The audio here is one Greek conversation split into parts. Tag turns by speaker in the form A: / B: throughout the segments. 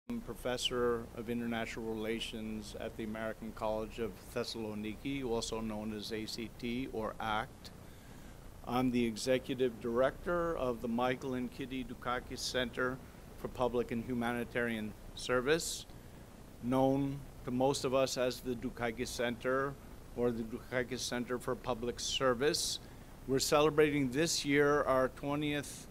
A: I'm professor of international relations at the American College of Thessaloniki, also known as ACT or ACT. I'm the executive director of the Michael and Kitty Dukakis Center for Public and Humanitarian Service, known to most of us as the Dukakis Center or the Dukakis Center for Public Service. We're celebrating this year our 20th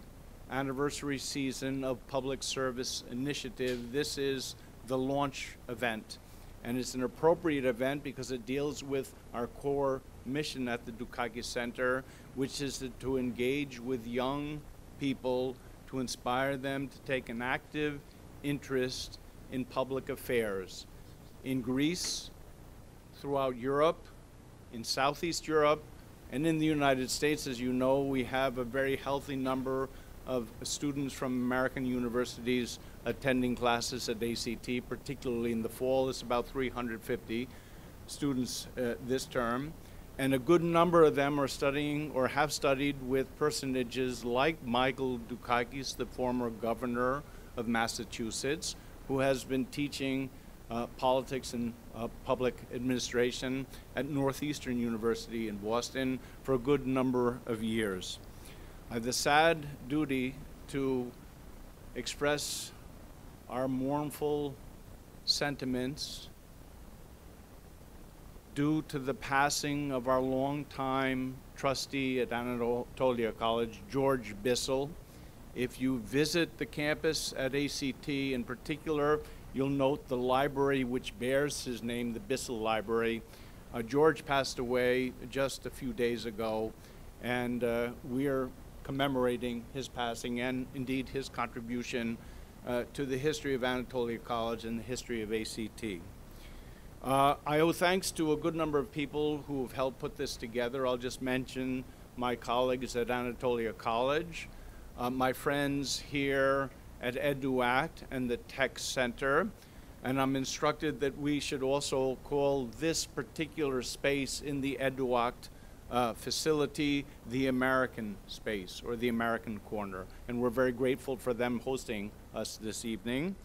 A: anniversary season of Public Service Initiative. This is the launch event, and it's an appropriate event because it deals with our core mission at the Dukakis Center, which is to engage with young people, to inspire them to take an active interest in public affairs in Greece, throughout Europe, in Southeast Europe, and in the United States. As you know, we have a very healthy number of students from American universities attending classes at ACT, particularly in the fall. It's about 350 students this term. And a good number of them are studying or have studied with personages like Michael Dukakis, the former governor of Massachusetts, who has been teaching politics and public administration at Northeastern University in Boston for a good number of years. I have the sad duty to express our mournful sentiments due to the passing of our longtime trustee at Anatolia College, George Bissell. If you visit the campus at ACT in particular, you'll note the library which bears his name, the Bissell Library. George passed away just a few days ago, and we are commemorating his passing and indeed his contribution to the history of Anatolia College and the history of ACT. I owe thanks to a good number of people who have helped put this together. I'll just mention my colleagues at Anatolia College, my friends here at EduAct and the Tech Center, and I'm instructed that we should also call this particular space in the EduAct facility the American space or the American corner, and we're very grateful for them hosting us this evening.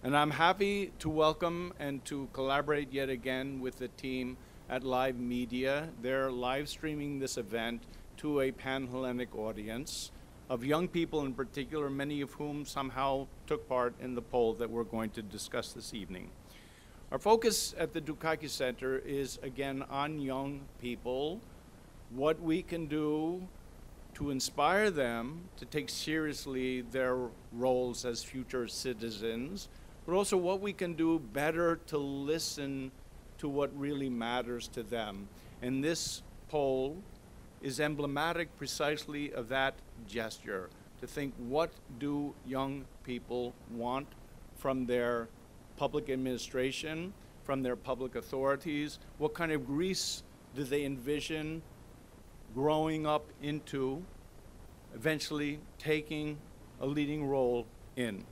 A: And I'm happy to welcome and to collaborate yet again with the team at Live Media. They're live streaming this event to a Pan-Hellenic audience of young people in particular, many of whom somehow took part in the poll that we're going to discuss this evening. Our focus at the Dukakis Center is again on young people, what we can do to inspire them to take seriously their roles as future citizens, but also what we can do better to listen to what really matters to them. And this poll is emblematic precisely of that gesture, to think, what do young people want from their public administration, from their public authorities? What kind of Greece do they envision growing up into, eventually taking a leading role in?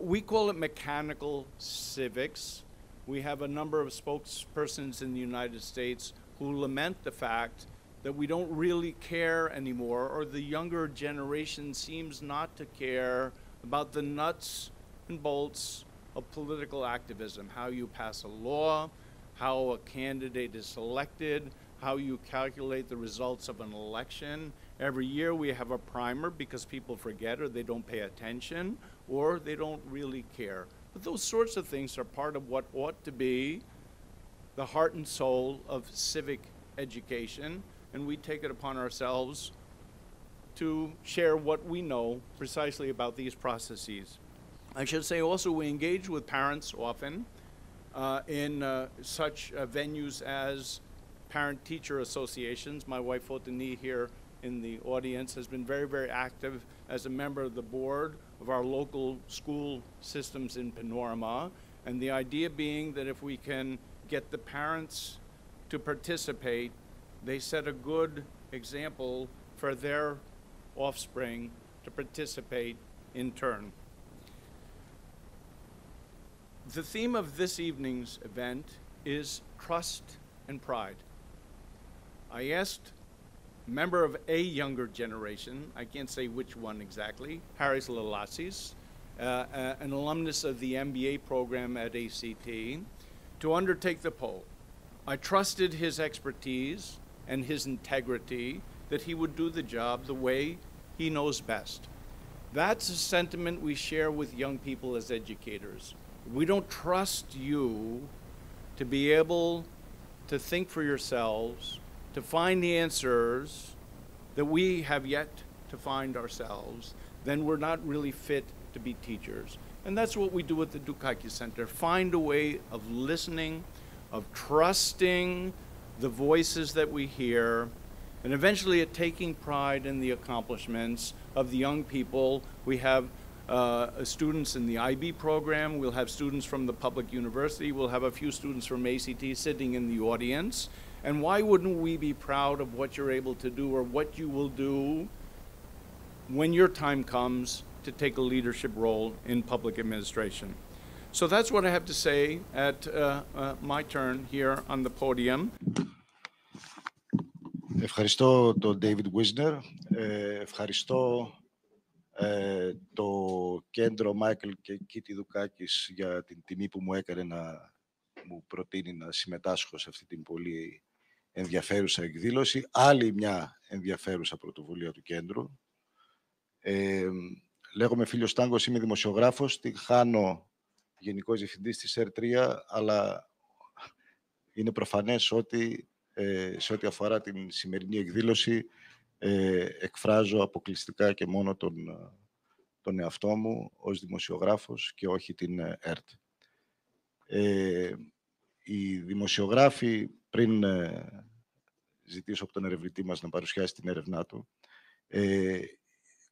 A: We call it mechanical civics. We have a number of spokespersons in the United States who lament the fact that we don't really care anymore, or the younger generation seems not to care about the nuts and bolts of political activism, how you pass a law, how a candidate is selected, how you calculate the results of an election. Every year we have a primer because people forget or they don't pay attention or they don't really care. But those sorts of things are part of what ought to be the heart and soul of civic education, and we take it upon ourselves to share what we know precisely about these processes. I should say also we engage with parents often in such venues as parent-teacher associations. My wife, Otani, here in the audience, has been very, very active as a member of the board of our local school systems in Panorama. And the idea being that if we can get the parents to participate, they set a good example for their offspring to participate in turn. The theme of this evening's event is trust and pride. I asked a member of a younger generation, I can't say which one exactly, Haris Lalassis, an alumnus of the MBA program at ACT, to undertake the poll. I trusted his expertise and his integrity that he would do the job the way he knows best. That's a sentiment we share with young people as educators. We don't trust you to be able to think for yourselves, to find the answers that we have yet to find ourselves, then we're not really fit to be teachers. And that's what we do at the Dukakis Center. Find a way of listening, of trusting the voices that we hear, and eventually at taking pride in the accomplishments of the young people. We have students in the IB program, we'll have students from the public university, we'll have a few students from ACT sitting in the audience. And why wouldn't we be proud of what you're able to do or what you will do when your time comes to take a leadership role in public administration? So that's what I have to say at my turn here on the podium.
B: Ευχαριστώ τον David Wisner. Ευχαριστώ το κέντρο Michael και Kitty Dukakis για την τιμή που μου έκανε να μου προτείνει να συμμετάσχω σε αυτή την πολύ ενδιαφέρουσα εκδήλωση. Άλλη μια ενδιαφέρουσα πρωτοβουλία του κέντρου. Λέγομαι Φίλιος Τάγκος, είμαι δημοσιογράφος, τη χάνω γενικός διευθυντής της ΕΡ3, αλλά είναι προφανές ότι σε ό,τι αφορά την σημερινή εκδήλωση εκφράζω αποκλειστικά και μόνο τον εαυτό μου ως δημοσιογράφος και όχι την ΕΡΤ. Οι δημοσιογράφοι, πριν ζητήσω από τον ερευνητή μας να παρουσιάσει την έρευνά του,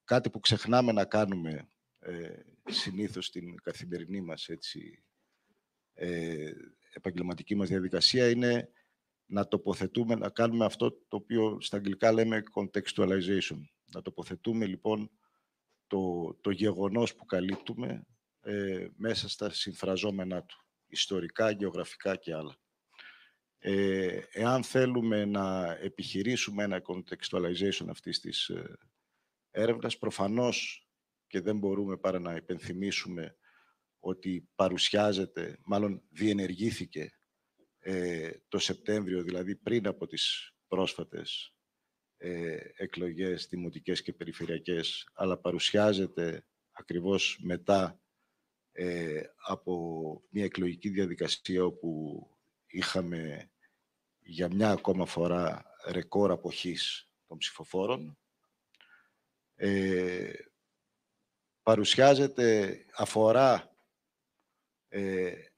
B: κάτι που ξεχνάμε να κάνουμε συνήθως στην καθημερινή μας επαγγελματική μας διαδικασία είναι να τοποθετούμε, να κάνουμε αυτό το οποίο στα αγγλικά λέμε contextualization. Να τοποθετούμε λοιπόν το γεγονός που καλύπτουμε μέσα στα συμφραζόμενά του, ιστορικά, γεωγραφικά και άλλα. Εάν θέλουμε να επιχειρήσουμε ένα contextualization αυτής της έρευνας, προφανώς και δεν μπορούμε παρά να υπενθυμίσουμε ότι παρουσιάζεται, μάλλον διενεργήθηκε το Σεπτέμβριο, δηλαδή πριν από τις πρόσφατες εκλογές δημοτικές και περιφερειακές, αλλά παρουσιάζεται ακριβώς μετά από μια εκλογική διαδικασία όπου είχαμε για μια ακόμα φορά ρεκόρ αποχής των ψηφοφόρων. Αφορά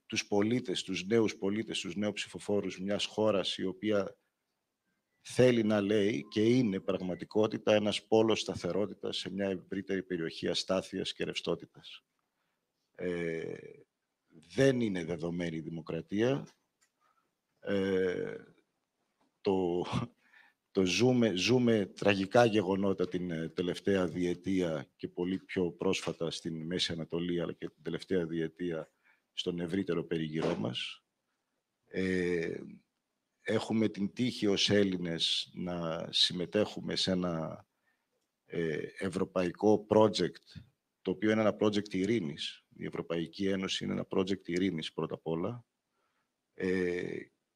B: τους πολίτες, τους νέους πολίτες, τους νέους ψηφοφόρους μιας χώρας η οποία θέλει να λέει και είναι πραγματικότητα ένας πόλος σταθερότητας σε μια ευρύτερη περιοχή αστάθειας και ρευστότητας. Δεν είναι δεδομένη η δημοκρατία. Ζούμε τραγικά γεγονότα την τελευταία διετία και πολύ πιο πρόσφατα στην Μέση Ανατολή, αλλά και την τελευταία διετία στον ευρύτερο περιγυρό μας. Έχουμε την τύχη ως Έλληνες να συμμετέχουμε σε ένα ευρωπαϊκό project, το οποίο είναι ένα project ειρήνης. Η Ευρωπαϊκή Ένωση είναι ένα project ειρήνης πρώτα απ' όλα.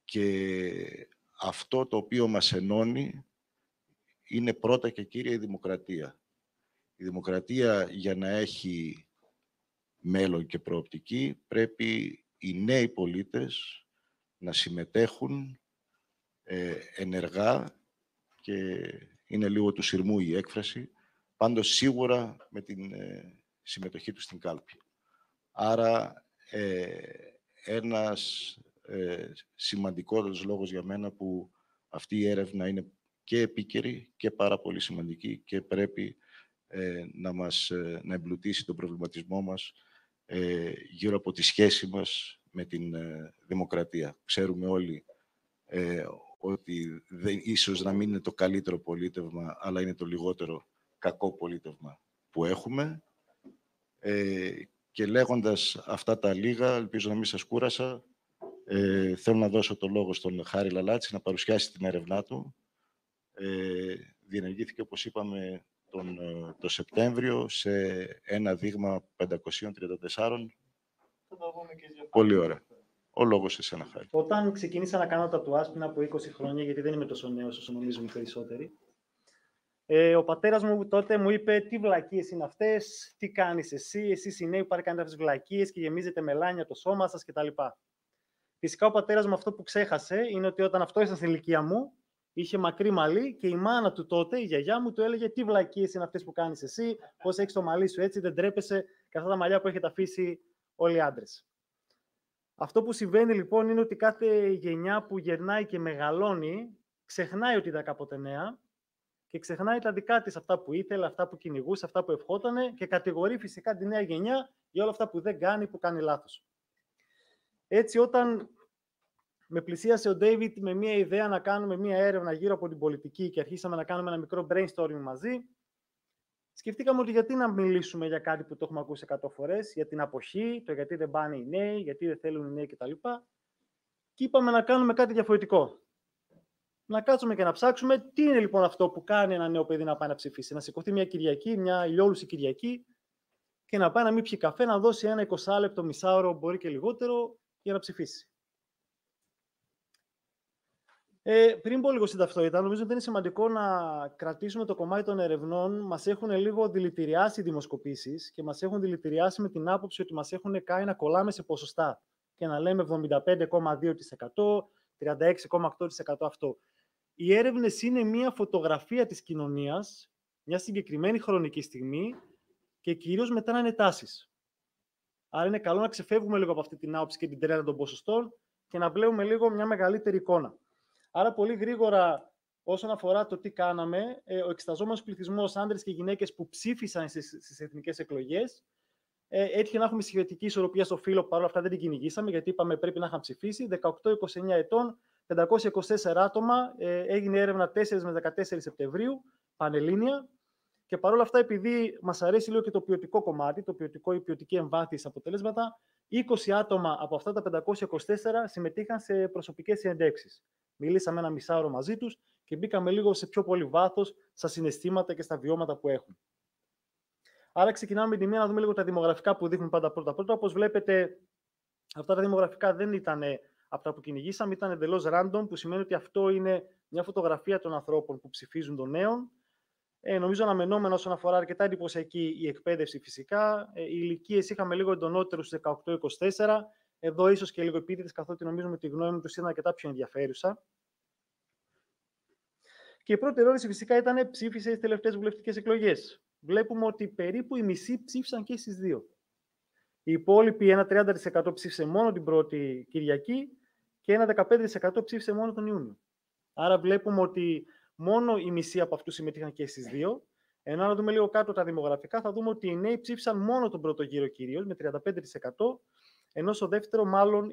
B: Και αυτό το οποίο μας ενώνει είναι πρώτα και κύρια η δημοκρατία. Η δημοκρατία, για να έχει μέλλον και προοπτική, πρέπει οι νέοι πολίτες να συμμετέχουν ενεργά, και είναι λίγο του σειρμού η έκφραση, πάντως σίγουρα με την συμμετοχή τους στην κάλπη. Άρα, ένας σημαντικότερος λόγος για μένα που αυτή η έρευνα είναι και επίκαιρη και πάρα πολύ σημαντική και πρέπει να εμπλουτίσει τον προβληματισμό μας γύρω από τη σχέση μας με την δημοκρατία. Ξέρουμε όλοι ότι ίσως να μην είναι το καλύτερο πολίτευμα, αλλά είναι το λιγότερο κακό πολίτευμα που έχουμε. Και λέγοντας αυτά τα λίγα, ελπίζω να μην σας κούρασα, θέλω να δώσω το λόγο στον Χάρη Λαλάτση να παρουσιάσει την έρευνά του. Διενεργήθηκε, όπως είπαμε, το Σεπτέμβριο σε ένα δείγμα 534. Πολύ ωραία. Ο λόγος σε εσένα, Χάρη.
C: Όταν ξεκίνησα να κάνω τατουάζ πριν από 20 χρόνια, γιατί δεν είμαι τόσο νέος όσο νομίζουν οι περισσότεροι, ο πατέρας μου τότε μου είπε τι βλακίες είναι αυτές, τι κάνεις εσείς οι νέοι που κάνετε αυτές τις βλακίες και γεμίζετε μελάνια το σώμα σας κτλ. Φυσικά ο πατέρας μου αυτό που ξέχασε είναι ότι όταν αυτό ήσταν στην ηλικία μου, είχε μακρύ μαλλί και η μάνα του τότε, η γιαγιά μου, του έλεγε τι βλακίες είναι αυτές που κάνεις εσύ, πώς έχεις το μαλλί σου έτσι, δεν τρέπεσαι και αυτά τα μαλλιά που έχετε αφήσει όλοι οι άντρες. Αυτό που συμβαίνει λοιπόν είναι ότι κάθε γενιά που γερνάει και μεγαλώνει, ξεχνάει ότι ήταν κάποτε νέα και ξεχνάει τα δικά της, αυτά που ήθελε, αυτά που κυνηγούσε, αυτά που ευχότανε και κατηγορεί φυσικά τη νέα γενιά για όλα αυτά που δεν κάνει, που κάνει λάθος. Έτσι, όταν με πλησίασε ο Ντέιβιτ με μια ιδέα να κάνουμε μια έρευνα γύρω από την πολιτική και αρχίσαμε να κάνουμε ένα μικρό brainstorming μαζί, σκεφτήκαμε ότι γιατί να μιλήσουμε για κάτι που το έχουμε ακούσει 100 φορές, για την αποχή, το γιατί δεν πάνε οι νέοι, γιατί δεν θέλουν οι νέοι κτλ. Και είπαμε να κάνουμε κάτι διαφορετικό. Να κάτσουμε και να ψάξουμε τι είναι λοιπόν αυτό που κάνει ένα νέο παιδί να πάει να ψηφίσει. Να σηκωθεί μια Κυριακή, μια ηλιόλουση Κυριακή και να πάει να μην πιει καφέ, να δώσει ένα 20 λεπτό, μισάωρο, μπορεί και λιγότερο, για να ψηφίσει. Πριν πω λίγο στην ταυτότητα, νομίζω ότι είναι σημαντικό να κρατήσουμε το κομμάτι των ερευνών. Μας έχουν λίγο δηλητηριάσει οι δημοσκοπήσεις και μας έχουν δηλητηριάσει με την άποψη ότι μας έχουν κάνει να κολλάμε σε ποσοστά και να λέμε 75,2%, 36,8% αυτό. Οι έρευνες είναι μια φωτογραφία της κοινωνίας, μια συγκεκριμένη χρονική στιγμή και κυρίως μετά να είναι τάσεις. Άρα είναι καλό να ξεφεύγουμε λίγο από αυτή την άποψη και την τρέλα των ποσοστών και να βλέπουμε λίγο μια μεγαλύτερη εικόνα. Άρα, πολύ γρήγορα, όσον αφορά το τι κάναμε, ο εξεταζόμενος πληθυσμός, άντρες και γυναίκες που ψήφισαν στις εθνικές εκλογές, έτυχε να έχουμε σχετική ισορροπία στο φύλο, παρόλα αυτά δεν την κυνηγήσαμε, γιατί είπαμε πρέπει να είχαν ψηφίσει. 18-29 ετών, 524 άτομα, έγινε έρευνα 4 με 14 Σεπτεμβρίου, πανελλήνια. Και παρόλα αυτά, επειδή μας αρέσει λίγο και το ποιοτικό κομμάτι, η ποιοτική εμβάθυνση στα αποτελέσματα, 20 άτομα από αυτά τα 524 συμμετείχαν σε προσωπικές συνεντεύξεις. Μιλήσαμε ένα μισάωρο μαζί τους και μπήκαμε λίγο σε πιο πολύ βάθος στα συναισθήματα και στα βιώματα που έχουν. Άρα ξεκινάμε με τη μία να δούμε λίγο τα δημογραφικά που δείχνουν πάντα πρώτα-πρώτα. Όπως βλέπετε, αυτά τα δημογραφικά δεν ήταν αυτά που κυνηγήσαμε, ήταν εντελώς random, που σημαίνει ότι αυτό είναι μια φωτογραφία των ανθρώπων που ψηφίζουν των νέων. Νομίζω αναμενόμενο όσον αφορά αρκετά εντυπωσιακή η εκπαίδευση φυσικά. Οι ηλικίες είχαμε λίγο εντονότερους στους 18-24. Εδώ ίσως και λίγο επίτηδες, καθότι νομίζουμε ότι η γνώμη τους ήταν αρκετά πιο ενδιαφέρουσα. Και η πρώτη ερώτηση φυσικά ήταν ψήφισε στις τελευταίες βουλευτικές εκλογές. Βλέπουμε ότι περίπου οι μισοί ψήφισαν και στις δύο. Οι υπόλοιποι, ένα 30% ψήφισε μόνο την πρώτη Κυριακή και ένα 15% ψήφισε μόνο τον Ιούνιο. Άρα βλέπουμε ότι μόνο οι μισοί από αυτούς συμμετείχαν και στις δύο. Ενώ αν δούμε λίγο κάτω τα δημογραφικά, θα δούμε ότι οι νέοι ψήφισαν μόνο τον πρώτο γύρο κυρίως, με 35%, ενώ στο δεύτερο, μάλλον,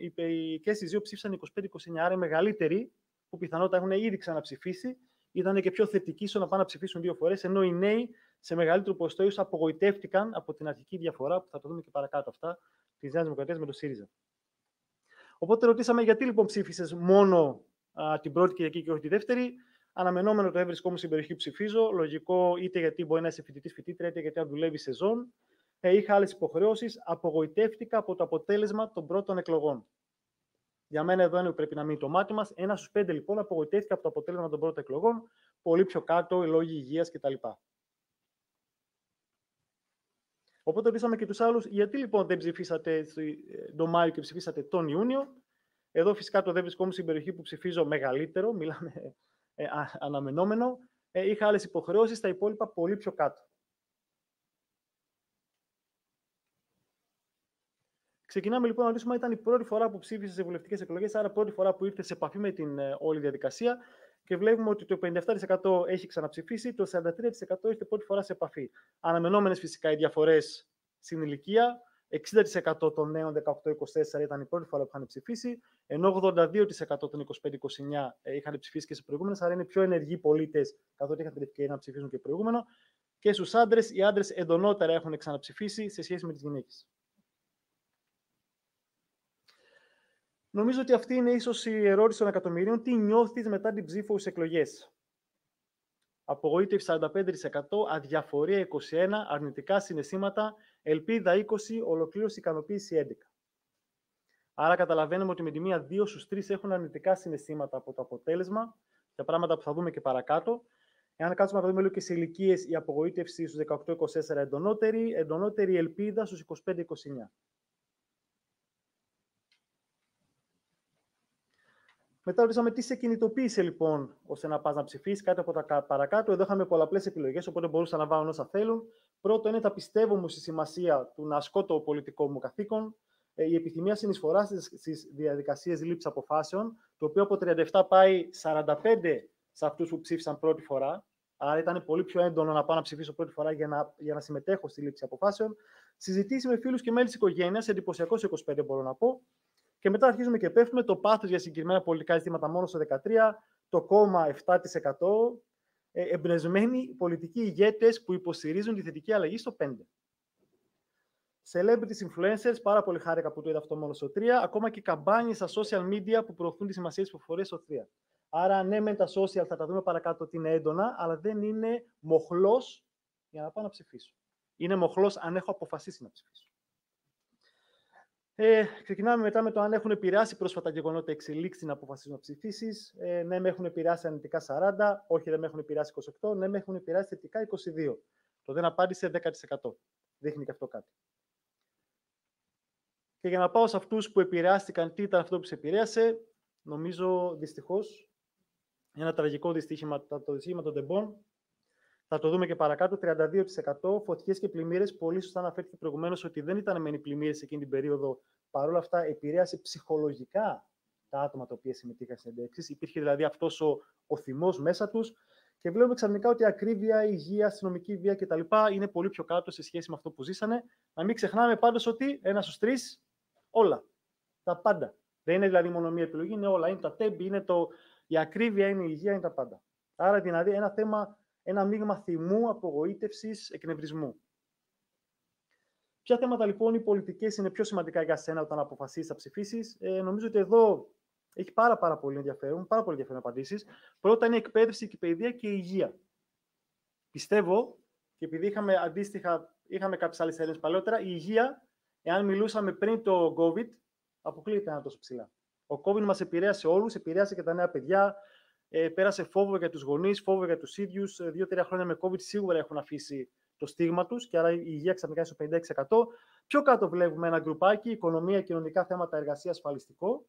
C: και στις δύο ψήφισαν 25-29, άρα οι μεγαλύτεροι, που πιθανότατα έχουν ήδη ξαναψηφίσει, ήταν και πιο θετικοί στο να πάνε να ψηφίσουν δύο φορές, ενώ οι νέοι σε μεγαλύτερο ποσοστό ίσως απογοητεύτηκαν από την αρχική διαφορά, που θα το δούμε και παρακάτω αυτά, της Νέας Δημοκρατίας με το ΣΥΡΙΖΑ. Οπότε ρωτήσαμε γιατί λοιπόν ψήφισες μόνο την πρώτη Κυριακή και όχι τη δεύτερη. Αναμενόμενο το βρισκόμουν στην περιοχή που ψηφίζω. Λογικό, είτε γιατί μπορεί να είσαι φοιτητής-φοιτήτρια, είτε γιατί αν δουλεύει σεζόν. Είχα άλλες υποχρεώσεις. Απογοητεύτηκα από το αποτέλεσμα των πρώτων εκλογών. Για μένα εδώ είναι που πρέπει να μείνει το μάτι μας. 1 στους 5 λοιπόν απογοητεύτηκα από το αποτέλεσμα των πρώτων εκλογών. Πολύ πιο κάτω, οι λόγοι υγείας κτλ. Οπότε ρωτήσαμε και τους άλλους, γιατί λοιπόν δεν ψηφίσατε τον Μάιο και ψηφίσατε τον Ιούνιο. Εδώ φυσικά το δεν βρισκόμουν στην περιοχή που ψηφίζω μεγαλύτερο, μιλάμε αναμενόμενο. Είχα άλλες υποχρεώσεις, τα υπόλοιπα πολύ πιο κάτω. Ξεκινάμε λοιπόν να ρωτήσουμε αν ήταν η πρώτη φορά που ψήφισε σε βουλευτικές εκλογές, άρα πρώτη φορά που ήρθε σε επαφή με την όλη διαδικασία. Και βλέπουμε ότι το 57% έχει ξαναψηφίσει, το 43% ήρθε πρώτη φορά σε επαφή. Αναμενόμενες φυσικά οι διαφορές στην ηλικία. 60% των νέων 18-24 ήταν η πρώτη φορά που είχαν ψηφίσει, ενώ 82% των 25-29 είχαν ψηφίσει και σε προηγούμενες, άρα είναι πιο ενεργοί πολίτες, καθότι είχαν την ευκαιρία να ψηφίσουν και προηγούμενο. Και στους άντρες, οι άντρες εντονότερα έχουν ξαναψηφίσει σε σχέση με τις γυναίκες. Νομίζω ότι αυτή είναι ίσως η ερώτηση των εκατομμυρίων. Τι νιώθεις μετά την ψήφο στις εκλογές? απογοήτευση 45%, αδιαφορία 21%, αρνητικά συναισθήματα, ελπίδα 20%, ολοκλήρωση ικανοποίηση 11%. Άρα καταλαβαίνουμε ότι με τη μία 2 στους 3 έχουν αρνητικά συναισθήματα από το αποτέλεσμα, για πράγματα που θα δούμε και παρακάτω. Εάν κάτσουμε να το δούμε λίγο και σε ηλικίες, η απογοήτευση στους 18-24 εντονότερη ελπίδα στους 25-29. Μετά ρωτήσαμε τι σε κινητοποίησε λοιπόν ώστε να πας να ψηφίσεις, κάτι από τα παρακάτω. Εδώ είχαμε πολλαπλές επιλογές, οπότε μπορούσαν να βάλουν όσα θέλουν. Πρώτο είναι τα πιστεύω μου στη σημασία του να ασκώ το πολιτικό μου καθήκον. Η επιθυμία συνεισφορά στις διαδικασίες λήψης αποφάσεων, το οποίο από 37 πάει 45 σε αυτούς που ψήφισαν πρώτη φορά. Άρα ήταν πολύ πιο έντονο να πάω να ψηφίσω πρώτη φορά για να συμμετέχω στη λήψη αποφάσεων. Συζητήσεις με φίλους και μέλη της οικογένειας, εντυπωσιακός 25 μπορώ να πω. Και μετά αρχίζουμε και πέφτουμε το πάθος για συγκεκριμένα πολιτικά ζητήματα μόνο στο 13, το κόμμα 7%, εμπνευσμένοι πολιτικοί ηγέτες που υποστηρίζουν τη θετική αλλαγή στο 5%. Celebrities, influencers, πάρα πολύ χάρηκα που το είδα αυτό μόνο στο 3%, ακόμα και καμπάνιες στα social media που προωθούν τη σημασία της ψηφοφορίας στο 3%. Άρα, ναι, με τα social θα τα δούμε παρακάτω ότι είναι έντονα, αλλά δεν είναι μοχλός για να πάω να ψηφίσω. Είναι μοχλός αν έχω αποφασίσει να ψηφίσω. Ξεκινάμε μετά με το αν έχουν επηρεάσει πρόσφατα γεγονότα εξελίξεις στην αποφασή να ψηφίσεις. Ναι, με έχουν επηρεάσει αρνητικά 40, όχι, δεν με έχουν επηρεάσει 28, ναι, με έχουν επηρεάσει θετικά 22. Το δεν απάντησε 10%. Δείχνει και αυτό κάτι. Και για να πάω σε αυτούς που επηρεάστηκαν, τι ήταν αυτό που σε επηρέασε, νομίζω δυστυχώς ένα τραγικό δυστύχημα, το δυστύχημα των τεμπών. Θα το δούμε και παρακάτω. 32% φωτιές και πλημμύρες. Πολύ σωστά αναφέρθηκε προηγουμένως ότι δεν ήταν μεν οι πλημμύρες εκείνη την περίοδο. Παρ' όλα αυτά, επηρέασε ψυχολογικά τα άτομα τα οποία συμμετείχαν στις συνεντεύξεις. Υπήρχε δηλαδή αυτός ο θυμός μέσα τους. Και βλέπουμε ξαφνικά ότι η ακρίβεια, η υγεία, η αστυνομική βία κτλ. Είναι πολύ πιο κάτω σε σχέση με αυτό που ζήσανε. Να μην ξεχνάμε πάντως ότι 1 στους 3, όλα. Τα πάντα. Δεν είναι δηλαδή μόνο μία επιλογή, είναι όλα. Είναι τα τέμπη, είναι η ακρίβεια, είναι η υγεία, είναι τα πάντα. Άρα δηλαδή ένα θέμα. Ένα μείγμα θυμού, απογοήτευσης, εκνευρισμού. Ποια θέματα λοιπόν οι πολιτικές είναι πιο σημαντικά για σένα όταν αποφασίσεις να ψηφίσεις? Νομίζω ότι εδώ έχει πάρα πολύ ενδιαφέρον απαντήσεις. Πρώτα είναι η εκπαίδευση και η παιδεία και η υγεία. Πιστεύω, και επειδή είχαμε κάποιες άλλες έρευνες παλαιότερα, η υγεία, εάν μιλούσαμε πριν το COVID, αποκλείεται να είναι τόσο ψηλά. Ο COVID μας επηρέασε όλους, επηρέασε και τα νέα παιδιά. Πέρασε φόβο για τους γονείς, φόβο για τους ίδιους. 2-3 χρόνια με COVID σίγουρα έχουν αφήσει το στίγμα τους και άρα η υγεία ξαφνικά στο 56%. Πιο κάτω βλέπουμε ένα γκρουπάκι, οικονομία, κοινωνικά θέματα, εργασία, ασφαλιστικό.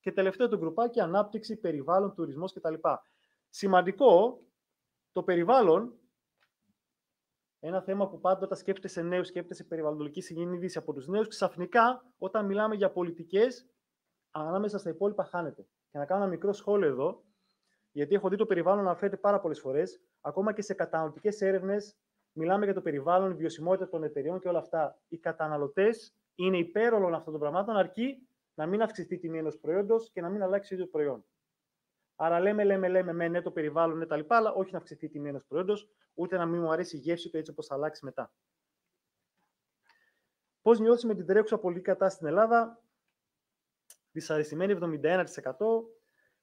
C: Και τελευταίο το γκρουπάκι, ανάπτυξη, περιβάλλον, τουρισμός κτλ. Σημαντικό, το περιβάλλον, ένα θέμα που πάντα όταν σκέφτεσαι νέους, σκέφτεσαι περιβαλλοντική συνείδηση από τους νέους, ξαφνικά όταν μιλάμε για πολιτικές, ανάμεσα στα υπόλοιπα χάνεται. Και να κάνω ένα μικρό σχόλιο εδώ. Γιατί έχω δει το περιβάλλον να αναφέρεται πάρα πολλές φορές, ακόμα και σε καταναλωτικές έρευνες, μιλάμε για το περιβάλλον, η βιωσιμότητα των εταιριών και όλα αυτά. Οι καταναλωτές είναι υπέρ όλων αυτών των πραγμάτων, αρκεί να μην αυξηθεί η τιμή ενός προϊόντος και να μην αλλάξει το ίδιο προϊόν. Άρα λέμε, ναι, το περιβάλλον είναι τα λοιπά, αλλά όχι να αυξηθεί η τιμή ενός προϊόντος, ούτε να μην μου αρέσει η γεύση του έτσι όπως θα αλλάξει μετά. Πώς νιώθεις με την τρέχουσα πολιτική κατάσταση στην Ελλάδα? Δυσαρεστημένη 71%.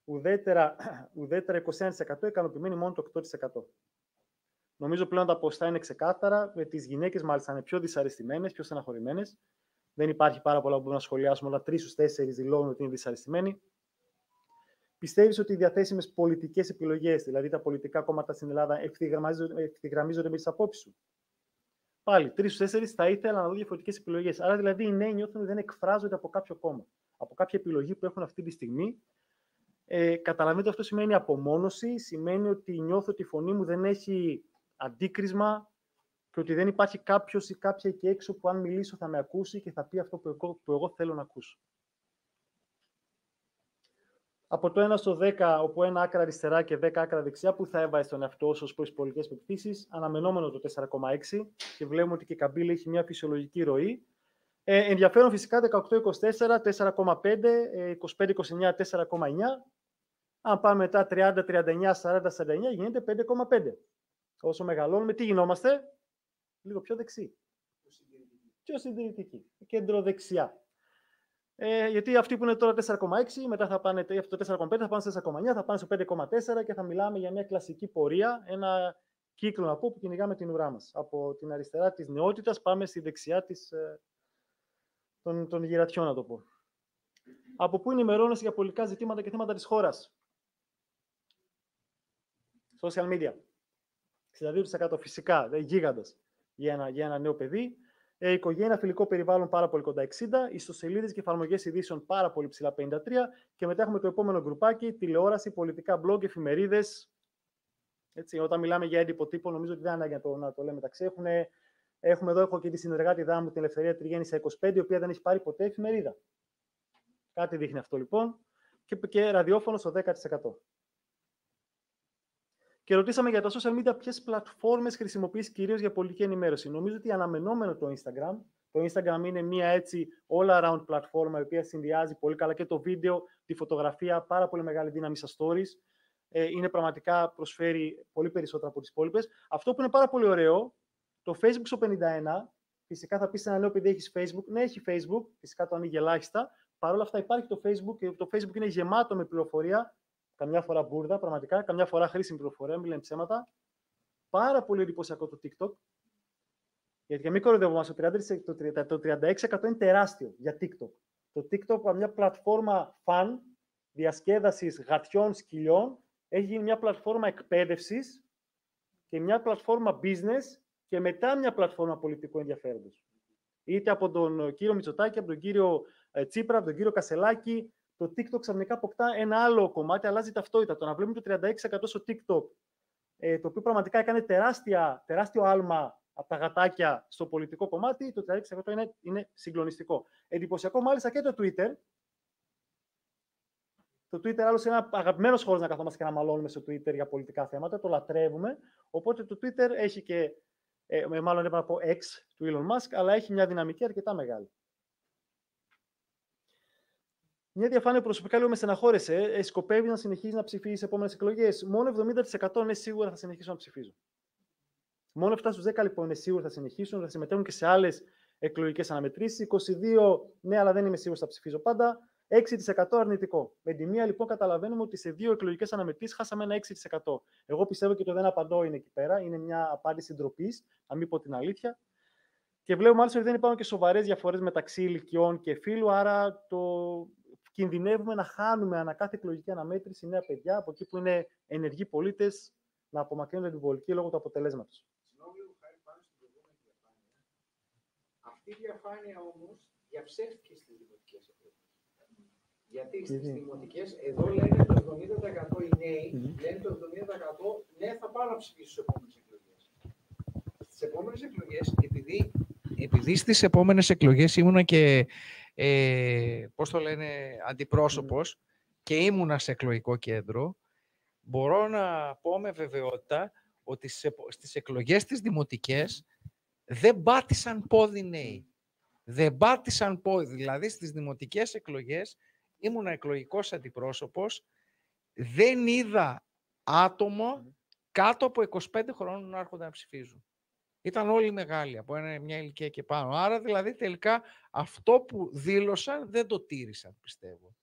C: Ουδέτερα 21%, ικανοποιημένοι μόνο το 8%. Νομίζω πλέον τα ποστά είναι ξεκάθαρα, με τις γυναίκες μάλιστα είναι πιο δυσαρεστημένες, πιο στεναχωρημένες. Δεν υπάρχει πάρα πολλά που μπορούμε να σχολιάσουμε, αλλά 3 στους 4 δηλώνουν ότι είναι δυσαρεστημένοι. Πιστεύεις ότι οι διαθέσιμες πολιτικές επιλογές, δηλαδή τα πολιτικά κόμματα στην Ελλάδα, ευθυγραμμίζονται με τις απόψεις σου? Πάλι, 3 στους 4 θα ήθελα να δω διαφορετικές επιλογές. Άρα δηλαδή οι νέοι νιώθουν ότι δεν εκφράζονται από κάποιο κόμμα, από κάποια επιλογή που έχουν αυτή τη στιγμή. Καταλαβαίνετε, αυτό σημαίνει απομόνωση, σημαίνει ότι νιώθω ότι η φωνή μου δεν έχει αντίκρισμα και ότι δεν υπάρχει κάποιος ή κάποια εκεί έξω που αν μιλήσω θα με ακούσει και θα πει αυτό που εγώ θέλω να ακούσω. Από το 1 στο 10, όπου 1 άκρα αριστερά και 10 άκρα δεξιά, που θα έβαζε τον εαυτό σου ως προς τις πολιτικές πεποιθήσεις? Αναμενόμενο το 4,6 και βλέπουμε ότι και η καμπύλη έχει μια φυσιολογική ροή. Ενδιαφέρον φυσικά 18-24, 4,5, 25-29, 4,9. Αν πάμε μετά 30-39, 40-49, γίνεται 5,5. Όσο μεγαλώνουμε, τι γινόμαστε? Λίγο πιο δεξί. Πιο συντηρητική. Κεντροδεξιά. Γιατί αυτοί που είναι τώρα 4,6, μετά θα πάνε το 4,5, θα πάνε στο 4,9, θα πάνε στο 5,4 και θα μιλάμε για μια κλασική πορεία, ένα κύκλο να πω που κυνηγάμε την ουρά μας. Από την αριστερά της νεότητας πάμε στη δεξιά των γυρατιών, να το πω. Από πού ενημερώνεσαι για πολιτικά ζητήματα και θέματα της χώρας? Social media. 62% φυσικά, γίγαντας για ένα νέο παιδί. Οικογένεια, φιλικό περιβάλλον πάρα πολύ κοντά 60. Ιστοσελίδες και εφαρμογές ειδήσεων πάρα πολύ ψηλά 53. Και μετά έχουμε το επόμενο γκρουπάκι, τηλεόραση, πολιτικά blog, εφημερίδες. Έτσι, όταν μιλάμε για έντυπο τύπο, νομίζω ότι δεν είναι ανάγκη να το λέμε μεταξύ. Έχω και τη συνεργάτηδά μου, την Ελευθερία Τριγέννη στα 25, η οποία δεν έχει πάρει ποτέ εφημερίδα. Κάτι δείχνει αυτό λοιπόν. Και ραδιόφωνο στο 10%. Και ρωτήσαμε για τα social media ποιες πλατφόρμες χρησιμοποιείς κυρίως για πολιτική ενημέρωση. Νομίζω ότι αναμενόμενο το Instagram. Το Instagram είναι μια έτσι all-around πλατφόρμα, η οποία συνδυάζει πολύ καλά και το βίντεο, τη φωτογραφία, πάρα πολύ μεγάλη δύναμη στα stories. Είναι πραγματικά, προσφέρει πολύ περισσότερα από τις υπόλοιπες. Αυτό που είναι πάρα πολύ ωραίο, το Facebook στο 51, φυσικά θα πεις σε ένα νέο παιδί έχεις Facebook. Ναι, έχει Facebook, φυσικά το ανοίγει ελάχιστα. Παρ' όλα αυτά υπάρχει το Facebook και το Facebook είναι γεμάτο με πληροφορία. Καμιά φορά μπουρδα, πραγματικά, καμιά φορά χρήσιμη πληροφορία, μην λέμε ψέματα. Πάρα πολύ εντυπωσιακό το TikTok. Γιατί για μην κοροϊδευόμαστε, το 36% είναι τεράστιο για TikTok. Το TikTok, μια πλατφόρμα fun, διασκέδασης γατιών, σκυλιών, έχει γίνει μια πλατφόρμα εκπαίδευσης και μια πλατφόρμα business και μετά μια πλατφόρμα πολιτικού ενδιαφέροντος. Είτε από τον κύριο Μητσοτάκη, από τον κύριο Τσίπρα, από τον κύριο Κασελάκη. Το TikTok ξαφνικά αποκτά ένα άλλο κομμάτι, αλλάζει ταυτότητα. Το να βλέπουμε το 36% στο TikTok, το οποίο πραγματικά έκανε τεράστιο άλμα από τα γατάκια στο πολιτικό κομμάτι, το 36% είναι συγκλονιστικό. Εντυπωσιακό μάλιστα και το Twitter. Το Twitter άλλωστε είναι ένα αγαπημένος χώρος να καθόμαστε και να μαλώνουμε στο Twitter για πολιτικά θέματα, το λατρεύουμε. Οπότε το Twitter έχει και, μάλλον έπρεπε να πω X του Elon Musk, αλλά έχει μια δυναμική αρκετά μεγάλη. Μια διαφάνεια που προσωπικά λίγο με στεναχώρεσε. Σκοπεύει να συνεχίσει να ψηφίσει σε επόμενες εκλογές. Μόνο 70% είναι σίγουρα θα συνεχίσουν να ψηφίζουν. Μόνο 7 στους 10 λοιπόν είναι σίγουρα θα συνεχίσουν, θα συμμετέχουν και σε άλλες εκλογικές αναμετρήσεις. 22 ναι, αλλά δεν είμαι σίγουρος θα ψηφίζω πάντα. 6% αρνητικό. Με τη μία λοιπόν καταλαβαίνουμε ότι σε 2 εκλογικές αναμετρήσεις χάσαμε ένα 6%. Εγώ πιστεύω και το δεν απαντώ είναι εκεί πέρα. Είναι μια απάντηση ντροπής, να μην πω την αλήθεια. Και βλέπουμε μάλιστα ότι δεν υπάρχουν και σοβαρές διαφορές μεταξύ ηλικιών και φύλου, άρα κινδυνεύουμε να χάνουμε ανά κάθε εκλογική αναμέτρηση νέα παιδιά από εκεί που είναι ενεργοί πολίτες να απομακρύνονται την πολιτική λόγω του αποτελέσματος.
D: Συγγνώμη, χάρη πάνω στην προηγούμενη διαφάνεια. Αυτή η διαφάνεια όμως διαψεύστηκε στις δημοτικές εκλογές. Γιατί στις δημοτικές, εδώ λένε το 70% οι νέοι, λένε το 70% ναι, θα πάω να ψηφίσω στις επόμενες εκλογές. Στις επόμενες εκλογές, επειδή στις επόμενες εκλογές ήμουνα και πώς το λένε, αντιπρόσωπος και ήμουνα σε εκλογικό κέντρο, μπορώ να πω με βεβαιότητα ότι στις εκλογές τις δημοτικές δεν πάτησαν πόδι νέοι. Δεν πάτησαν πόδι. Δηλαδή στις δημοτικές εκλογές ήμουνα εκλογικός αντιπρόσωπος, δεν είδα άτομο κάτω από 25 χρόνων να έρχονται να ψηφίζουν. Ήταν όλοι μεγάλοι, από μια ηλικία και πάνω. Άρα, δηλαδή, τελικά, αυτό που δήλωσαν δεν το τήρησαν, πιστεύω.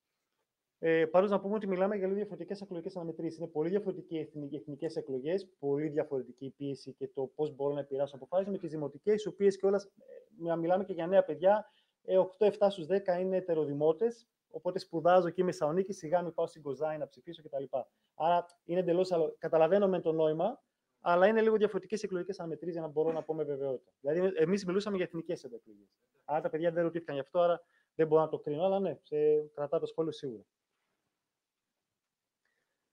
C: Πάντως, να πούμε ότι μιλάμε για λίγο διαφορετικές εκλογικές αναμετρήσεις. Είναι πολύ διαφορετικές οι εθνικές εκλογές, πολύ διαφορετική η πίεση και το πώς μπορούν να επηρεάσουν αποφάσεις με τις δημοτικές, οι οποίες κιόλας, μιλάμε και για νέα παιδιά, 8-7 στους 10 είναι ετεροδημότες. Οπότε σπουδάζω εκεί με Θεσσαλονίκη, σιγά μην πάω στην Κοζάνη να ψηφίσω κτλ. Άρα είναι εντελώς άλλο. Καταλαβαίνω με το νόημα, αλλά είναι λίγο διαφορετικές εκλογικές αναμετρήσεις για να μπορώ να πω με βεβαιότητα. Δηλαδή, εμείς μιλούσαμε για εθνικές εκλογές. Άρα τα παιδιά δεν ρωτήθηκαν γι' αυτό, άρα δεν μπορώ να το κρίνω. Αλλά ναι, κρατά το σχόλιο σίγουρα.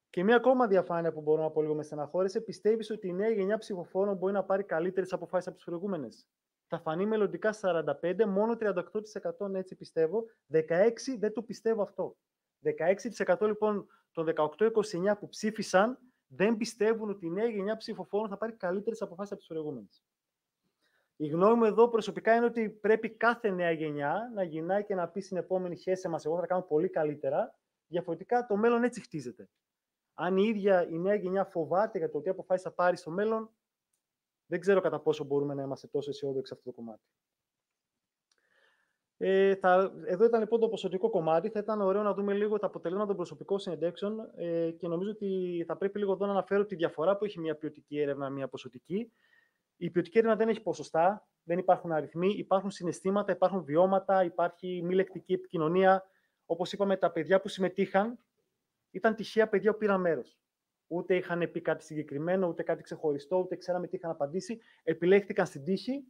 C: Και μία ακόμα διαφάνεια που μπορώ να πω λίγο με στεναχώρησε. Πιστεύεις ότι η νέα γενιά ψηφοφόρων μπορεί να πάρει καλύτερες αποφάσεις από τις προηγούμενες? Θα φανεί μελλοντικά 45, μόνο 38% έτσι πιστεύω. 16% δεν το πιστεύω αυτό. 16% λοιπόν των 18-29 που ψήφισαν δεν πιστεύουν ότι η νέα γενιά ψηφοφόρων θα πάρει καλύτερες αποφάσεις από τις προηγούμενες. Η γνώμη μου εδώ προσωπικά είναι ότι πρέπει κάθε νέα γενιά να γυρνάει και να πει στην επόμενη χέση μας, εγώ θα κάνω πολύ καλύτερα. Διαφορετικά το μέλλον έτσι χτίζεται. Αν η ίδια η νέα γενιά φοβάται για το τι αποφάσεις θα πάρει στο μέλλον, δεν ξέρω κατά πόσο μπορούμε να είμαστε τόσο αισιόδοξοι σε αυτό το κομμάτι. Εδώ ήταν λοιπόν το ποσοτικό κομμάτι. Θα ήταν ωραίο να δούμε λίγο τα αποτελέσματα των προσωπικών συνεντεύξεων και νομίζω ότι θα πρέπει λίγο εδώ να αναφέρω τη διαφορά που έχει μια ποιοτική έρευνα, μια ποσοτική. Η ποιοτική έρευνα δεν έχει ποσοστά, δεν υπάρχουν αριθμοί, υπάρχουν συναισθήματα, υπάρχουν βιώματα, υπάρχει μη λεκτική επικοινωνία. Όπως είπαμε, τα παιδιά που συμμετείχαν ήταν τυχαία παιδιά που πήραν μέρος. Ούτε είχαν πει κάτι συγκεκριμένο, ούτε κάτι ξεχωριστό, ούτε ξέραμε τι είχαν απαντήσει. Επιλέχθηκαν στην τύχη,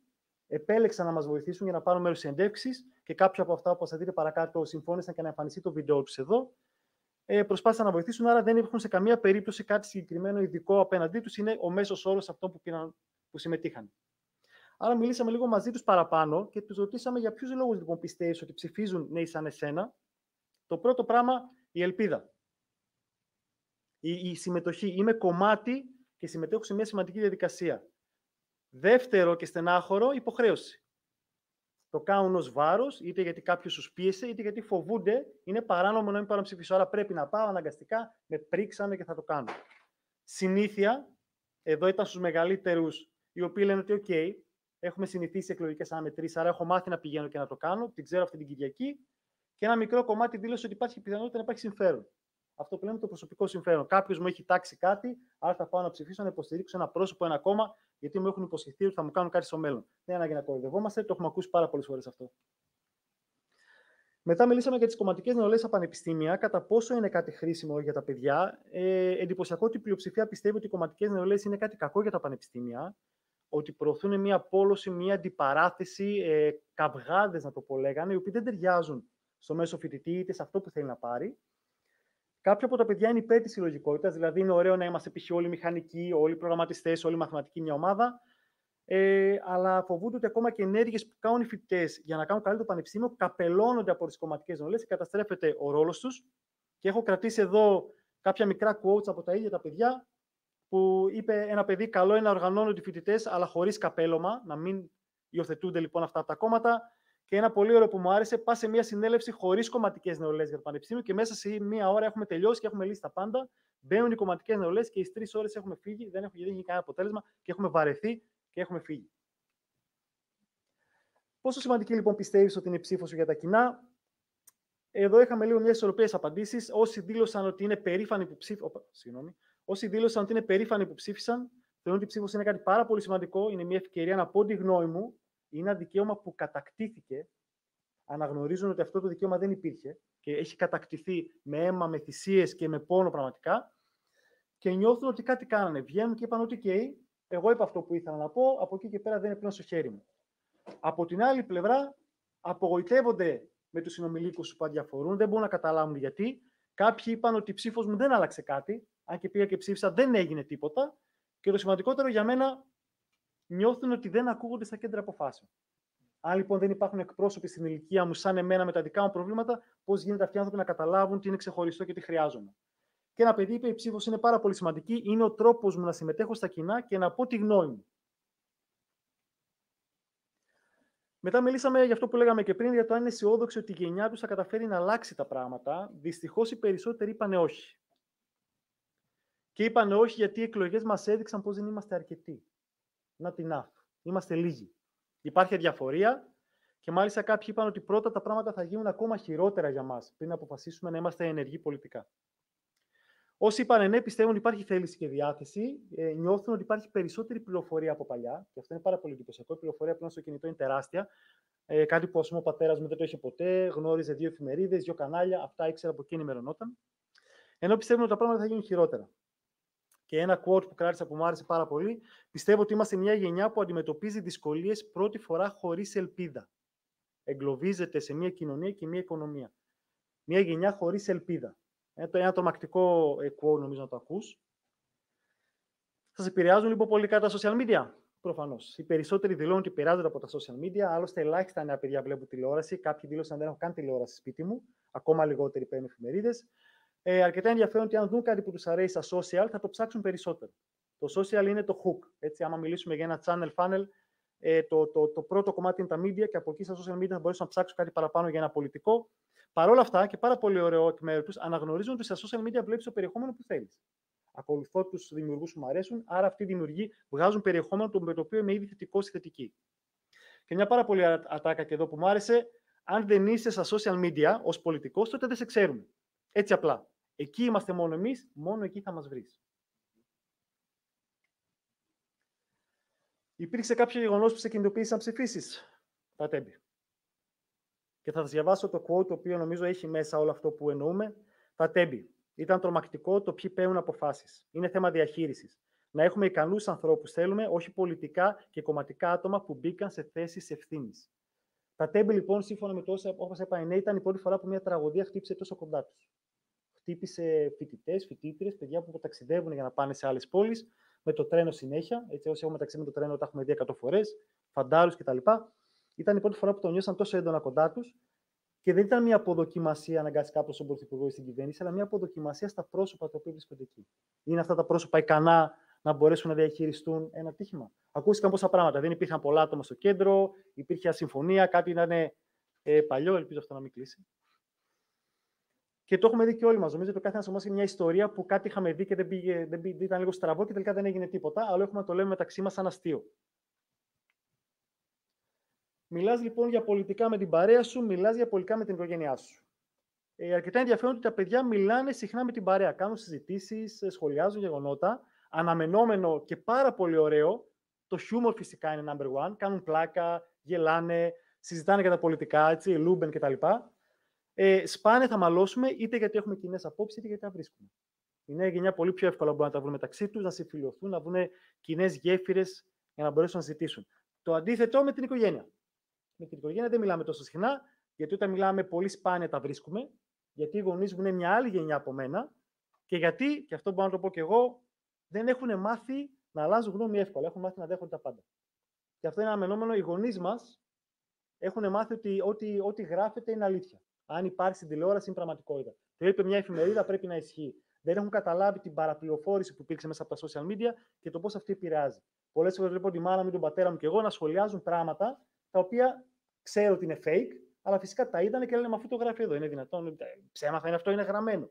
C: επέλεξαν να μας βοηθήσουν για να πάρουν μέρος σε συνεντεύξεις και κάποια από αυτά, όπως θα δείτε παρακάτω, συμφώνησαν και να εμφανιστεί το βίντεο τους εδώ. Προσπάθησαν να βοηθήσουν, άρα δεν έχουν σε καμία περίπτωση κάτι συγκεκριμένο ειδικό απέναντί τους. Είναι ο μέσος όρος αυτών που συμμετείχαν. Άρα μιλήσαμε λίγο μαζί τους παραπάνω και τους ρωτήσαμε για ποιους λόγους λοιπόν πιστεύεις ότι ψηφίζουν νέοι σαν εσένα. Το πρώτο πράγμα, η ελπίδα. Η συμμετοχή. Είμαι κομμάτι και συμμετέχω σε μια σημαντική διαδικασία. Δεύτερο και στενάχωρο, υποχρέωση. Το κάνουν ως βάρος, είτε γιατί κάποιος τους πίεσε, είτε γιατί φοβούνται, είναι παράνομο να μην πάρω ψηφίσω. Άρα πρέπει να πάω αναγκαστικά, με πρίξανε και θα το κάνω. Συνήθεια, εδώ ήταν στους μεγαλύτερους, οι οποίοι λένε ότι OK, έχουμε συνηθίσει εκλογικές αναμετρήσεις, άρα έχω μάθει να πηγαίνω και να το κάνω, την ξέρω αυτή την Κυριακή. Και ένα μικρό κομμάτι δήλωσε ότι υπάρχει πιθανότητα να υπάρχει συμφέρον. Αυτό που λέμε το προσωπικό συμφέρον. Κάποιος μου έχει τάξει κάτι, άρα θα πάω να ψηφίσω, να υποστηρίξω ένα πρόσωπο, ένα κόμμα, γιατί μου έχουν υποσχεθεί ότι θα μου κάνουν κάτι στο μέλλον. Δεν ανάγκη να κοροϊδευόμαστε, το έχουμε ακούσει πάρα πολλές φορές αυτό. Μετά μιλήσαμε για τις κομματικές νεολαίες στα πανεπιστήμια, κατά πόσο είναι κάτι χρήσιμο για τα παιδιά. Εντυπωσιακό ότι η πλειοψηφία πιστεύει ότι οι κομματικές νεολαίες είναι κάτι κακό για τα πανεπιστήμια, ότι προωθούν μια πόλωση, μια αντιπαράθεση, καυγάδες να το πω λέγανε, οι οποίοι δεν ταιριάζουν στο μέσο φοιτητή είτε σε αυτό που θέλει να πάρει. Κάποια από τα παιδιά είναι υπέρ της συλλογικότητας, δηλαδή είναι ωραίο να είμαστε π.χ. όλοι μηχανικοί, όλοι προγραμματιστές, όλοι μαθηματικοί μια ομάδα. Αλλά φοβούνται ότι ακόμα και ενέργειες που κάνουν οι φοιτητές για να κάνουν καλύτερο πανεπιστήμιο καπελώνονται από τις κομματικές νεολαίες και καταστρέφεται ο ρόλος τους. Και έχω κρατήσει εδώ κάποια μικρά quotes από τα ίδια τα παιδιά, που είπε ένα παιδί: καλό είναι να οργανώνονται οι φοιτητές, αλλά χωρίς καπέλωμα, να μην υιοθετούνται λοιπόν αυτά από τα κόμματα. Και ένα πολύ ωραίο που μου άρεσε: πα σε μια συνέλευση χωρίς κομματικές νεολαίες για το πανεπιστήμιο και μέσα σε μία ώρα έχουμε τελειώσει και έχουμε λύσει τα πάντα. Μπαίνουν οι κομματικές νεολαίες και στις 3 ώρες έχουμε φύγει, δεν έχει κανένα αποτέλεσμα και έχουμε βαρεθεί και έχουμε φύγει. Πόσο σημαντική λοιπόν πιστεύεις ότι είναι η ψήφος σου για τα κοινά? Εδώ είχαμε λίγο μια ισορροπία απαντήσεις. Όσοι δήλωσαν ότι είναι περήφανοι που ψήφισαν, θεωρούν ότι η ψήφος είναι κάτι πάρα πολύ σημαντικό. Είναι μια ευκαιρία να πω τη γνώμη μου. Είναι ένα δικαίωμα που κατακτήθηκε. Αναγνωρίζουν ότι αυτό το δικαίωμα δεν υπήρχε και έχει κατακτηθεί με αίμα, με θυσίες και με πόνο πραγματικά. Και νιώθουν ότι κάτι κάνανε. Βγαίνουν και είπαν ότι OK, εγώ είπα αυτό που ήθελα να πω, από εκεί και πέρα δεν είναι πλέον στο χέρι μου. Από την άλλη πλευρά, απογοητεύονται με τους συνομιλίκους που αδιαφορούν, δεν μπορούν να καταλάβουν γιατί. Κάποιοι είπαν ότι η ψήφος μου δεν άλλαξε κάτι, αν και πήγα και ψήφισα, δεν έγινε τίποτα. Και το σημαντικότερο για μένα, νιώθουν ότι δεν ακούγονται στα κέντρα αποφάσεων. Αν λοιπόν δεν υπάρχουν εκπρόσωποι στην ηλικία μου, σαν εμένα, με τα δικά μου προβλήματα, πώς γίνεται αυτοί οι άνθρωποι να καταλάβουν τι είναι ξεχωριστό και τι χρειάζομαι. Και ένα παιδί είπε: η ψήφος είναι πάρα πολύ σημαντική, είναι ο τρόπος μου να συμμετέχω στα κοινά και να πω τη γνώμη μου. Μετά μιλήσαμε για αυτό που λέγαμε και πριν, για το αν είναι αισιόδοξοι ότι η γενιά τους θα καταφέρει να αλλάξει τα πράγματα. Δυστυχώς οι περισσότεροι είπανε όχι. Και είπανε όχι γιατί οι εκλογές μας έδειξαν πως δεν είμαστε αρκετοί. Not enough. Είμαστε λίγοι. Υπάρχει αδιαφορία και μάλιστα κάποιοι είπαν ότι πρώτα τα πράγματα θα γίνουν ακόμα χειρότερα για μας πριν αποφασίσουμε να είμαστε ενεργοί πολιτικά. Όσοι είπαν ναι, πιστεύουν ότι υπάρχει θέληση και διάθεση, νιώθουν ότι υπάρχει περισσότερη πληροφορία από παλιά, και αυτό είναι πάρα πολύ εντυπωσιακό. Η πληροφορία πλέον στο κινητό είναι τεράστια. Κάτι που ο πατέρας μου δεν το είχε ποτέ, γνώριζε 2 εφημερίδες, 2 κανάλια, αυτά ήξερα από εκείνη ενημερωνόταν. Ενώ πιστεύουν ότι τα πράγματα θα γίνουν χειρότερα. Και ένα quote που κράτησα που μου άρεσε πάρα πολύ: πιστεύω ότι είμαστε μια γενιά που αντιμετωπίζει δυσκολίες πρώτη φορά χωρίς ελπίδα. Εγκλωβίζεται σε μια κοινωνία και μια οικονομία. Μια γενιά χωρίς ελπίδα. Ένα τρομακτικό quote, νομίζω να το ακούς. Σας επηρεάζουν λοιπόν πολύ τα social media? Προφανώς. Οι περισσότεροι δηλώνουν ότι επηρεάζονται από τα social media. Άλλωστε, ελάχιστα νέα παιδιά βλέπουν τηλεόραση. Κάποιοι δήλωσαν δεν έχω καν τηλεόραση σπίτι μου. Ακόμα λιγότεροι παίρνουν εφημερίδες. Αρκετά ενδιαφέρον ότι αν δουν κάτι που τους αρέσει στα social, θα το ψάξουν περισσότερο. Το social είναι το hook. Έτσι, άμα μιλήσουμε για ένα channel funnel, το πρώτο κομμάτι είναι τα media και από εκεί στα social media θα μπορέσουν να ψάξουν κάτι παραπάνω για ένα πολιτικό. Παρ' όλα αυτά, και πάρα πολύ ωραίο εκ μέρους τους, αναγνωρίζουν ότι στα social media βλέπεις το περιεχόμενο που θέλεις. Ακολουθώ τους δημιουργούς που μου αρέσουν, άρα αυτοί οι δημιουργοί βγάζουν περιεχόμενο με το οποίο είμαι ήδη θετικός ή θετική. Και μια πάρα πολύ ατάκα και εδώ που μου άρεσε: Αν δεν είσαι στα social media ως πολιτικός, τότε δεν σε ξέρουμε. Έτσι απλά. Εκεί είμαστε μόνο εμείς, μόνο εκεί θα μας βρεις. Υπήρξε κάποιο γεγονός που σε κινητοποίησε να ψηφίσεις? Τα τέμπη. Και θα σας διαβάσω το quote, το οποίο νομίζω έχει μέσα όλο αυτό που εννοούμε. Τα τέμπη. Ήταν τρομακτικό το ποιοι παίρνουν αποφάσεις. Είναι θέμα διαχείρισης. Να έχουμε ικανούς ανθρώπους θέλουμε, όχι πολιτικά και κομματικά άτομα που μπήκαν σε θέσεις ευθύνης. Τα τέμπη, λοιπόν, σύμφωνα με το όπως είπα, ήταν η πρώτη φορά που μια τραγωδία χτύπησε τόσο κοντά τους. Χτύπησε φοιτητές, φοιτήτριες, παιδιά που ταξιδεύουν για να πάνε σε άλλες πόλεις, με το τρένο συνέχεια. Έτσι, όσοι έχουμε ταξιδεύει με το τρένο, τα έχουμε δει 100 φορές, φαντάρους κτλ. Ήταν η πρώτη φορά που το νιώσαν τόσο έντονα κοντά τους. Και δεν ήταν μια αποδοκιμασία αναγκαστικά προς τον Πρωθυπουργό ή στην κυβέρνηση, αλλά μια αποδοκιμασία στα πρόσωπα τα οποία βρίσκονται εκεί. Είναι αυτά τα πρόσωπα ικανά να μπορέσουν να διαχειριστούν ένα ατύχημα? Ακούστηκαν πόσα πράγματα. Δεν υπήρχαν πολλά άτομα στο κέντρο, υπήρχε ασυμφωνία, κάτι να είναι παλιό, ελπίζω αυτό να μην κλείσει. Και το έχουμε δει και όλοι μας. Νομίζω ότι ο κάθε ένας έχει μια ιστορία που κάτι είχαμε δει και δεν ήταν λίγο στραβό και τελικά δεν έγινε τίποτα, αλλά έχουμε να το λέμε μεταξύ μας σαν αστείο. Μιλάς λοιπόν για πολιτικά με την παρέα σου, μιλάς για πολιτικά με την οικογένειά σου. Αρκετά ενδιαφέρον ότι τα παιδιά μιλάνε συχνά με την παρέα, κάνουν συζητήσεις, σχολιάζουν γεγονότα. Αναμενόμενο και πάρα πολύ ωραίο. Το χιούμορ φυσικά είναι number one. Κάνουν πλάκα, γελάνε, συζητάνε για τα πολιτικά, έτσι, Λούμπεν κτλ. Σπάνε θα μαλώσουμε είτε γιατί έχουμε κοινές απόψεις, είτε γιατί τα βρίσκουμε. Η νέα γενιά πολύ πιο εύκολα μπορεί να τα βρουν μεταξύ τους, να συμφιλειωθούν, να βρουν κοινές γέφυρες για να μπορέσουν να συζητήσουν. Το αντίθετο με την οικογένεια. Με την οικογένεια δεν μιλάμε τόσο συχνά, γιατί όταν μιλάμε πολύ σπάνια τα βρίσκουμε, γιατί οι γονείς μου είναι μια άλλη γενιά από μένα και γιατί, και αυτό μπορώ να το πω και εγώ, δεν έχουν μάθει να αλλάζουν γνώμη εύκολα. Έχουν μάθει να δέχονται τα πάντα. Και αυτό είναι αναμενόμενο. Οι γονείς μας έχουν μάθει ότι ό,τι γράφεται είναι αλήθεια. Αν υπάρχει στην τηλεόραση, είναι πραγματικότητα. Το είπε μια εφημερίδα, πρέπει να ισχύει. Δεν έχουν καταλάβει την παραπληροφόρηση που υπήρξε μέσα από τα social media και το πώς αυτή επηρεάζει. Πολλές φορές βλέπω τη μάνα μου, τον πατέρα μου και εγώ να σχολιάζουν πράγματα τα οποία ξέρω ότι είναι fake, αλλά φυσικά τα είδανε και λένε μα αυτό το γράφει εδώ. Είναι δυνατόν, ψέμα θα είναι αυτό, είναι γραμμένο.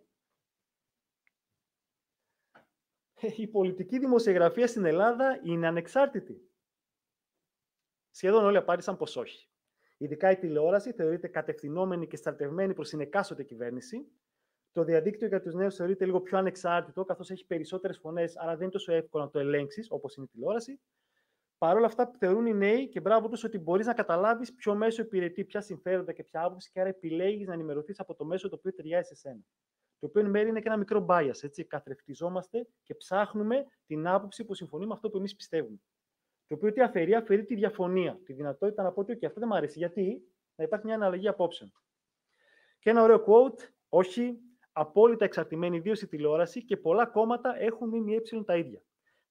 C: Η πολιτική δημοσιογραφία στην Ελλάδα είναι ανεξάρτητη. Σχεδόν όλοι απάντησαν πως όχι. Ειδικά η τηλεόραση θεωρείται κατευθυνόμενη και στρατευμένη προς την εκάστοτε κυβέρνηση. Το διαδίκτυο για τους νέους θεωρείται λίγο πιο ανεξάρτητο, καθώς έχει περισσότερες φωνές, άρα δεν είναι τόσο εύκολο να το ελέγξεις όπως είναι η τηλεόραση. Παρ' όλα αυτά, θεωρούν οι νέοι και μπράβο τους ότι μπορείς να καταλάβεις ποιο μέσο υπηρετεί, ποια συμφέροντα και ποια άποψη, και άρα επιλέγεις να ενημερωθείς από το μέσο το οποίο ταιριάζει σε σένα. Το οποίο εν μέρει είναι και ένα μικρό bias. Έτσι, καθρεφτιζόμαστε και ψάχνουμε την άποψη που συμφωνεί με αυτό που εμείς πιστεύουμε. Το οποίο τι αφαιρεί? Αφαιρεί τη διαφωνία, τη δυνατότητα να πω ότι okay, αυτό δεν μου αρέσει. Γιατί? Να υπάρχει μια αναλλαγή απόψεων. Και ένα ωραίο quote, όχι, απόλυτα εξαρτημένη ιδίως η τηλεόραση και πολλά κόμματα έχουν ΜΜΕ τα ίδια.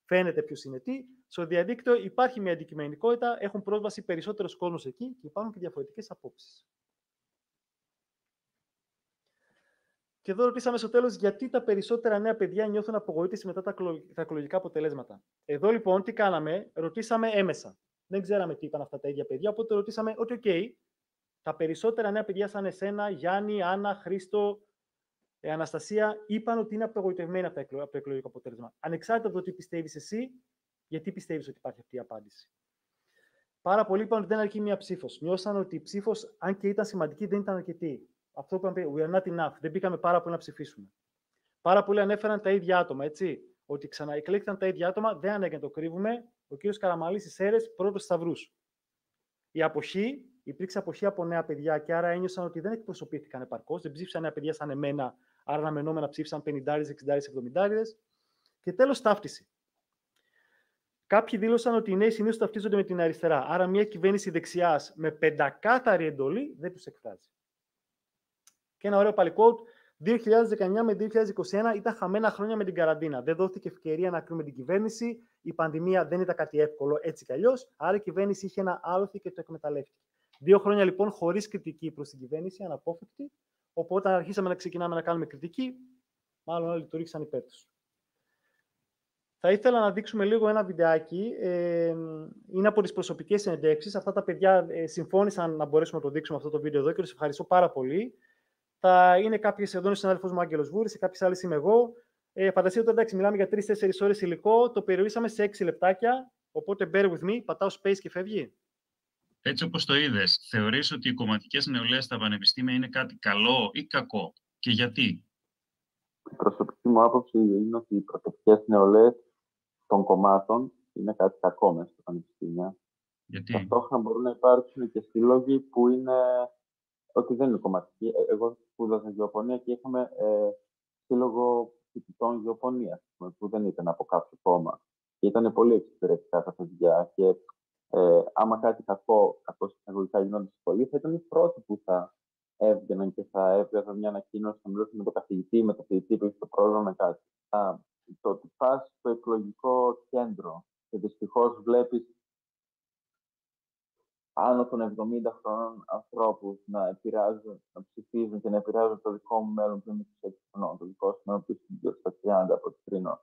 C: Φαίνεται ποιος είναι τι. Στο διαδίκτυο υπάρχει μια αντικειμενικότητα, έχουν πρόσβαση περισσότερος κόσμος εκεί και υπάρχουν και διαφορετικές απόψεις. Και εδώ ρωτήσαμε στο τέλος γιατί τα περισσότερα νέα παιδιά νιώθουν απογοήτευση μετά τα εκλογικά αποτελέσματα. Εδώ λοιπόν τι κάναμε? Ρωτήσαμε έμεσα. Δεν ξέραμε τι είπαν αυτά τα ίδια παιδιά, οπότε ρωτήσαμε ότι OK, τα περισσότερα νέα παιδιά σαν εσένα, Γιάννη, Άννα, Χρήστο, Αναστασία, είπαν ότι είναι απογοητευμένοι από το εκλογικό αποτέλεσμα. Ανεξάρτητα από το τι πιστεύεις εσύ, γιατί πιστεύεις ότι υπάρχει αυτή η απάντηση. Πάρα πολλοί είπαν ότι δεν αρκεί μία ψήφος. Νιώσαν ότι η ψήφος, αν και ήταν σημαντική, δεν ήταν αρκετή. Αυτό που είπαμε, we are not enough. Δεν μπήκαμε πάρα πολύ να ψηφίσουμε. Πάρα πολλοί ανέφεραν τα ίδια άτομα, έτσι. Ότι ξαναεκλέχθηκαν τα ίδια άτομα, δεν ανάγκη να το κρύβουμε. Ο κύριος Καραμανλής στις Σέρρες, πρώτος σταυρούς. Η αποχή, υπήρξε αποχή από νέα παιδιά και άρα ένιωσαν ότι δεν εκπροσωπήθηκαν επαρκώς. Δεν ψήφισαν νέα παιδιά σαν εμένα, άρα αναμενόμενα ψήφισαν 50, 60, 70. Και τέλος, ταύτιση. Κάποιοι δήλωσαν ότι οι νέοι συνήθως ταυτίζονται με την αριστερά. Άρα, μια κυβέρνηση δεξιάς με πεντακάθαρη εντολή δεν τους εκφράζει. Και ένα ωραίο πάλι quote. 2019 με 2021 ήταν χαμένα χρόνια με την καραντίνα. Δεν δόθηκε ευκαιρία να κρίνουμε την κυβέρνηση. Η πανδημία δεν ήταν κάτι εύκολο έτσι κι αλλιώς. Άρα η κυβέρνηση είχε ένα άλοθη και το εκμεταλλεύτηκε. 2 χρόνια λοιπόν χωρίς κριτική προς την κυβέρνηση, αναπόφευκτη. Οπότε, όταν αρχίσαμε να ξεκινάμε να κάνουμε κριτική, μάλλον όλοι το ρίξαν υπέρ τους. Θα ήθελα να δείξουμε λίγο ένα βιντεάκι. Είναι από τις προσωπικές συνεντεύξεις. Αυτά τα παιδιά συμφώνησαν να μπορέσουμε να το δείξουμε αυτό το βίντεο εδώ και τους ευχαριστώ πάρα πολύ. Θα είναι κάποιες εδώ, είναι ο συνάδελφος μου Άγγελος Βούρης, σε κάποιες άλλες είμαι εγώ. Φανταστείτε ότι εντάξει, μιλάμε για 3-4 ώρες υλικό. Το περιορίσαμε σε 6 λεπτάκια. Οπότε bear with me, πατάω space και φεύγει.
E: Έτσι όπως το είδες, θεωρείς ότι οι κομματικές νεολαίες στα πανεπιστήμια είναι κάτι καλό ή κακό και γιατί?
F: Η προσωπική μου άποψη είναι ότι οι πρωτοπικές νεολαίες των κομμάτων είναι κάτι κακό μέσα στα πανεπιστήμια.
E: Γιατί?
F: Ταυτόχρονα μπορούν να υπάρξουν και σύλλογοι που είναι ότι δεν είναι κομματικοί. Εγώ σπούδασα γεωπονία και είχαμε σύλλογο φοιτητών γεωπονίας, που δεν ήταν από κάποιο κόμμα. Και ήταν πολύ εξυπηρετικά τα παιδιά. Και άμα κάτι κακό εισαγωγικά γινόταν στη σχολή, θα ήταν οι πρώτοι που θα έβγαιναν και θα έβγαζαν μια ανακοίνωση, θα μιλούσαν με τον καθηγητή, με το φοιτητή που έχει το πρόβλημα με κάτι. Το ότι πας στο εκλογικό κέντρο και δυστυχώς βλέπεις άνω των 70 χρόνων ανθρώπους να επηρεάζουν, να ψηφίζουν και να επηρεάζουν το δικό μου μέλλον που είμαι στους 6 χρονών, το δικό σου μέλλον που είσαι στα 30 από το Τρίνο.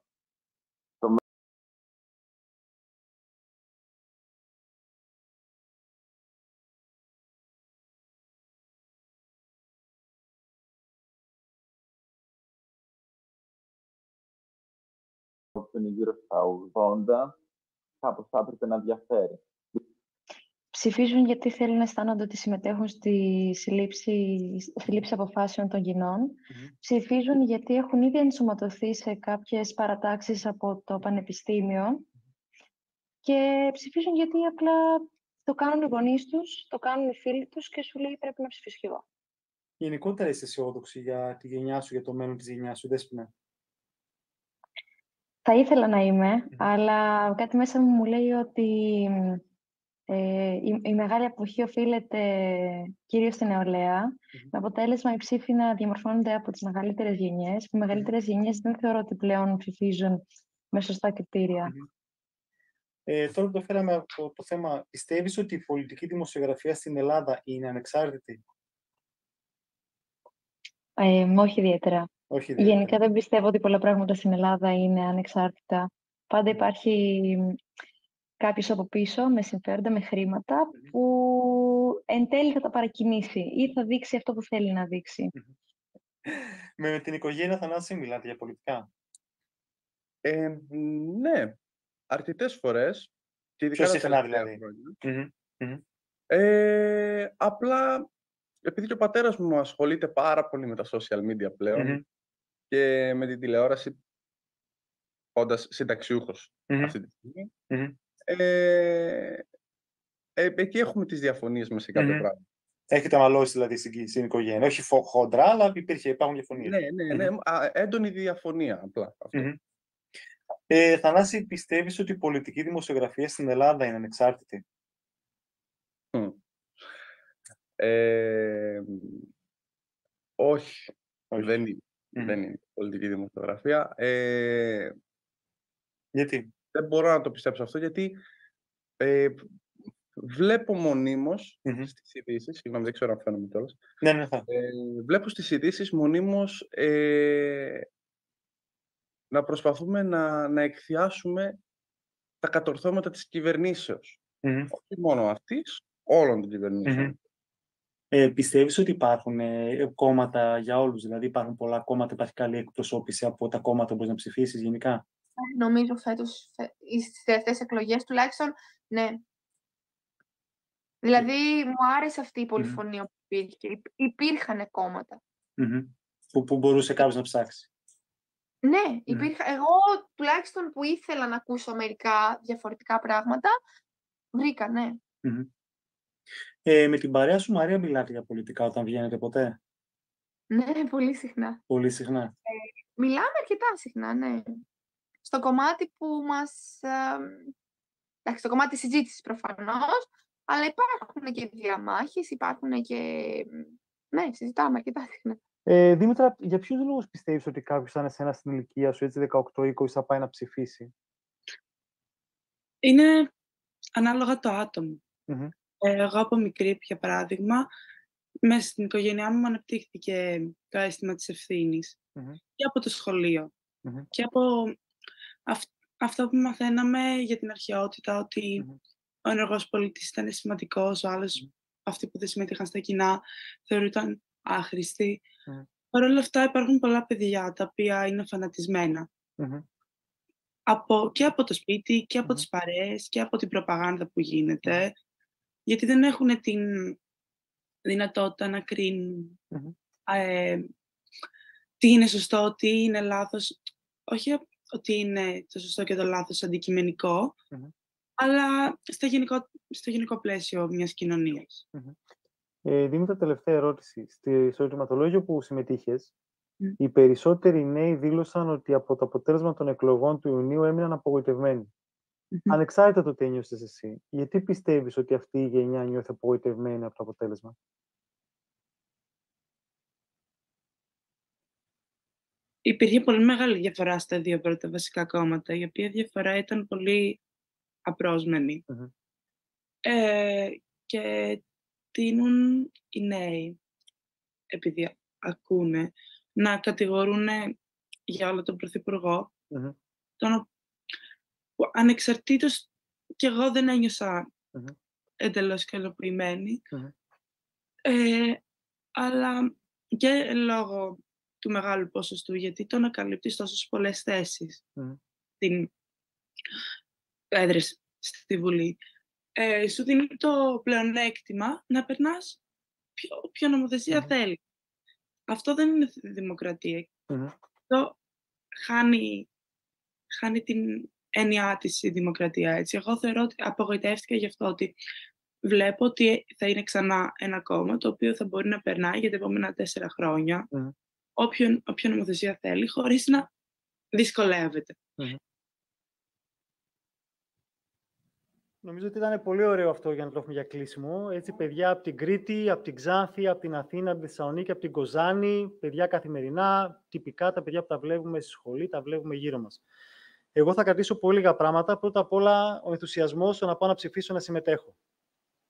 F: Που είναι γύρω στα 80, κάπως θα έπρεπε να διαφέρει.
G: Ψηφίζουν γιατί θέλουν να αισθάνονται ότι συμμετέχουν στη λήψη αποφάσεων των κοινών. Ψηφίζουν γιατί έχουν ήδη ενσωματωθεί σε κάποιες παρατάξεις από το πανεπιστήμιο. Και ψηφίζουν γιατί απλά το κάνουν οι γονείς τους, το κάνουν οι φίλοι τους και σου λέει πρέπει να ψηφίσω κι εγώ.
C: Γενικότερα είσαι αισιόδοξη για τη γενιά σου, για το μέλλον της γενιάς σου, Δέσποινα?
G: Θα ήθελα να είμαι, αλλά κάτι μέσα μου λέει ότι η μεγάλη αποχή οφείλεται κυρίως στην νεολαία, με αποτέλεσμα οι ψήφοι να διαμορφώνονται από τις μεγαλύτερες γενιές. Οι μεγαλύτερες γενιές δεν θεωρώ ότι πλέον ψηφίζουν με σωστά κριτήρια.
C: Τώρα που το φέραμε από το θέμα, πιστεύεις ότι η πολιτική δημοσιογραφία στην Ελλάδα είναι ανεξάρτητη?
G: Όχι ιδιαίτερα. Γενικά δεν πιστεύω ότι πολλά πράγματα στην Ελλάδα είναι ανεξάρτητα. Πάντα υπάρχει κάποιος από πίσω με συμφέροντα, με χρήματα, που εν τέλει θα τα παρακινήσει ή θα δείξει αυτό που θέλει να δείξει.
C: Με την οικογένεια Θανάση μιλάτε για πολιτικά?
H: Ναι, αρκετές φορές.
C: Πιο συχνά δηλαδή?
H: Απλά, επειδή και ο πατέρας μου ασχολείται πάρα πολύ με τα social media πλέον και με την τηλεόραση, όντας συνταξιούχος αυτή τη στιγμή, εκεί έχουμε τις διαφωνίες μας σε κάποια πράγματα.
C: Έχετε μαλώσει δηλαδή στην οικογένεια, όχι χοντρά, αλλά υπάρχουν διαφωνίες.
H: Ναι, έντονη διαφωνία απλά.
C: Θανάση, πιστεύεις ότι η πολιτική δημοσιογραφία στην Ελλάδα είναι ανεξάρτητη?
H: Όχι. Δεν είναι πολιτική δημοσιογραφία.
C: Γιατί?
H: Δεν μπορώ να το πιστέψω αυτό, γιατί βλέπω μονίμως στις ειδήσεις, συγγνώμη, δεν ξέρω αν φαίνομαι κιόλας.
C: Ναι,
H: βλέπω στις ειδήσεις μονίμως να προσπαθούμε να εκθιάσουμε τα κατορθώματα της κυβερνήσεως. Όχι μόνο αυτής, όλων των κυβερνήσεων.
C: Πιστεύεις ότι υπάρχουν κόμματα για όλους, δηλαδή υπάρχουν πολλά κόμματα, υπάρχει καλή εκπροσώπηση από τα κόμματα που μπορείς να ψηφίσεις γενικά?
I: Νομίζω φέτος, στις τελευταίες εκλογές τουλάχιστον, ναι. Δηλαδή, μου άρεσε αυτή η πολυφωνία που υπήρχε. Υπήρχαν κόμματα.
C: Που μπορούσε κάποιος να ψάξει.
I: Ναι, εγώ τουλάχιστον που ήθελα να ακούσω μερικά διαφορετικά πράγματα, βρήκα, ναι.
C: Με την παρέα σου, Μαρία, μιλάτε για πολιτικά όταν βγαίνετε ποτέ?
I: Ναι, πολύ συχνά.
C: Πολύ συχνά.
I: Μιλάμε αρκετά συχνά, ναι. Στο κομμάτι που μας... εντάξει, στο κομμάτι της συζήτησης προφανώς, αλλά υπάρχουν και διαμάχες, υπάρχουν και... ναι, συζητάμε αρκετά συχνά.
C: Δήμητρα, για ποιους λόγους πιστεύεις ότι κάποιος σαν εσένα στην ηλικία σου, έτσι 18-20, θα πάει να ψηφίσει?
J: Είναι ανάλογα το άτομο. Εγώ από μικρή, για παράδειγμα, μέσα στην οικογένειά μου αναπτύχθηκε το αίσθημα της ευθύνης και από το σχολείο και από αυτό που μαθαίναμε για την αρχαιότητα, ότι ο ενεργός πολίτης ήταν σημαντικός, ο άλλος, αυτοί που δεν συμμετείχαν στα κοινά, θεωρούνταν άχρηστοι. Παρ' όλα αυτά υπάρχουν πολλά παιδιά τα οποία είναι φανατισμένα. Και από το σπίτι και από τις παρέες και από την προπαγάνδα που γίνεται. γιατί δεν έχουν την δυνατότητα να κρίνουν τι είναι σωστό, τι είναι λάθος. Όχι ότι είναι το σωστό και το λάθος αντικειμενικό, αλλά στο γενικό πλαίσιο μιας κοινωνίας.
C: Δήμητρα, τελευταία ερώτηση. Στο ερωτηματολόγιο που συμμετείχες, οι περισσότεροι νέοι δήλωσαν ότι από το αποτέλεσμα των εκλογών του Ιουνίου έμειναν απογοητευμένοι. Ανεξάρτητα το τι ένιωσες εσύ, γιατί πιστεύεις ότι αυτή η γενιά νιώθει απογοητευμένη από το αποτέλεσμα?
J: Υπήρχε πολύ μεγάλη διαφορά στα δύο πρώτα βασικά κόμματα, η οποία διαφορά ήταν πολύ απρόσμενη. Και τείνουν οι νέοι, επειδή ακούνε, να κατηγορούν για όλο τον Πρωθυπουργό, που ανεξαρτήτως κι εγώ δεν ένιωσα εντελώς ικανοποιημένη, αλλά και λόγω του μεγάλου ποσοστού, γιατί το να καλύπτεις τόσες πολλές θέσεις την έδρες στη Βουλή, σου δίνει το πλεονέκτημα να περνάς ποια νομοθεσία θέλει. Αυτό δεν είναι δημοκρατία. Αυτό χάνει την έννοιά της η δημοκρατία. Έτσι. Εγώ θεωρώ ότι απογοητεύτηκα γι' αυτό, ότι βλέπω ότι θα είναι ξανά ένα κόμμα το οποίο θα μπορεί να περνάει για τα επόμενα 4 χρόνια όποια νομοθεσία θέλει, χωρίς να δυσκολεύεται.
C: Νομίζω ότι ήταν πολύ ωραίο αυτό για να το έχουμε για κλείσιμο. Έτσι, παιδιά από την Κρήτη, από την Ξάνθη, από την Αθήνα, από τη Θεσσαλονίκη, από την Κοζάνη, παιδιά καθημερινά, τυπικά τα παιδιά που τα βλέπουμε στη σχολή, τα βλέπουμε γύρω μας. Εγώ θα κρατήσω πολύ λίγα πράγματα. Πρώτα απ' όλα, ο ενθουσιασμός στο να πάω να ψηφίσω, να συμμετέχω.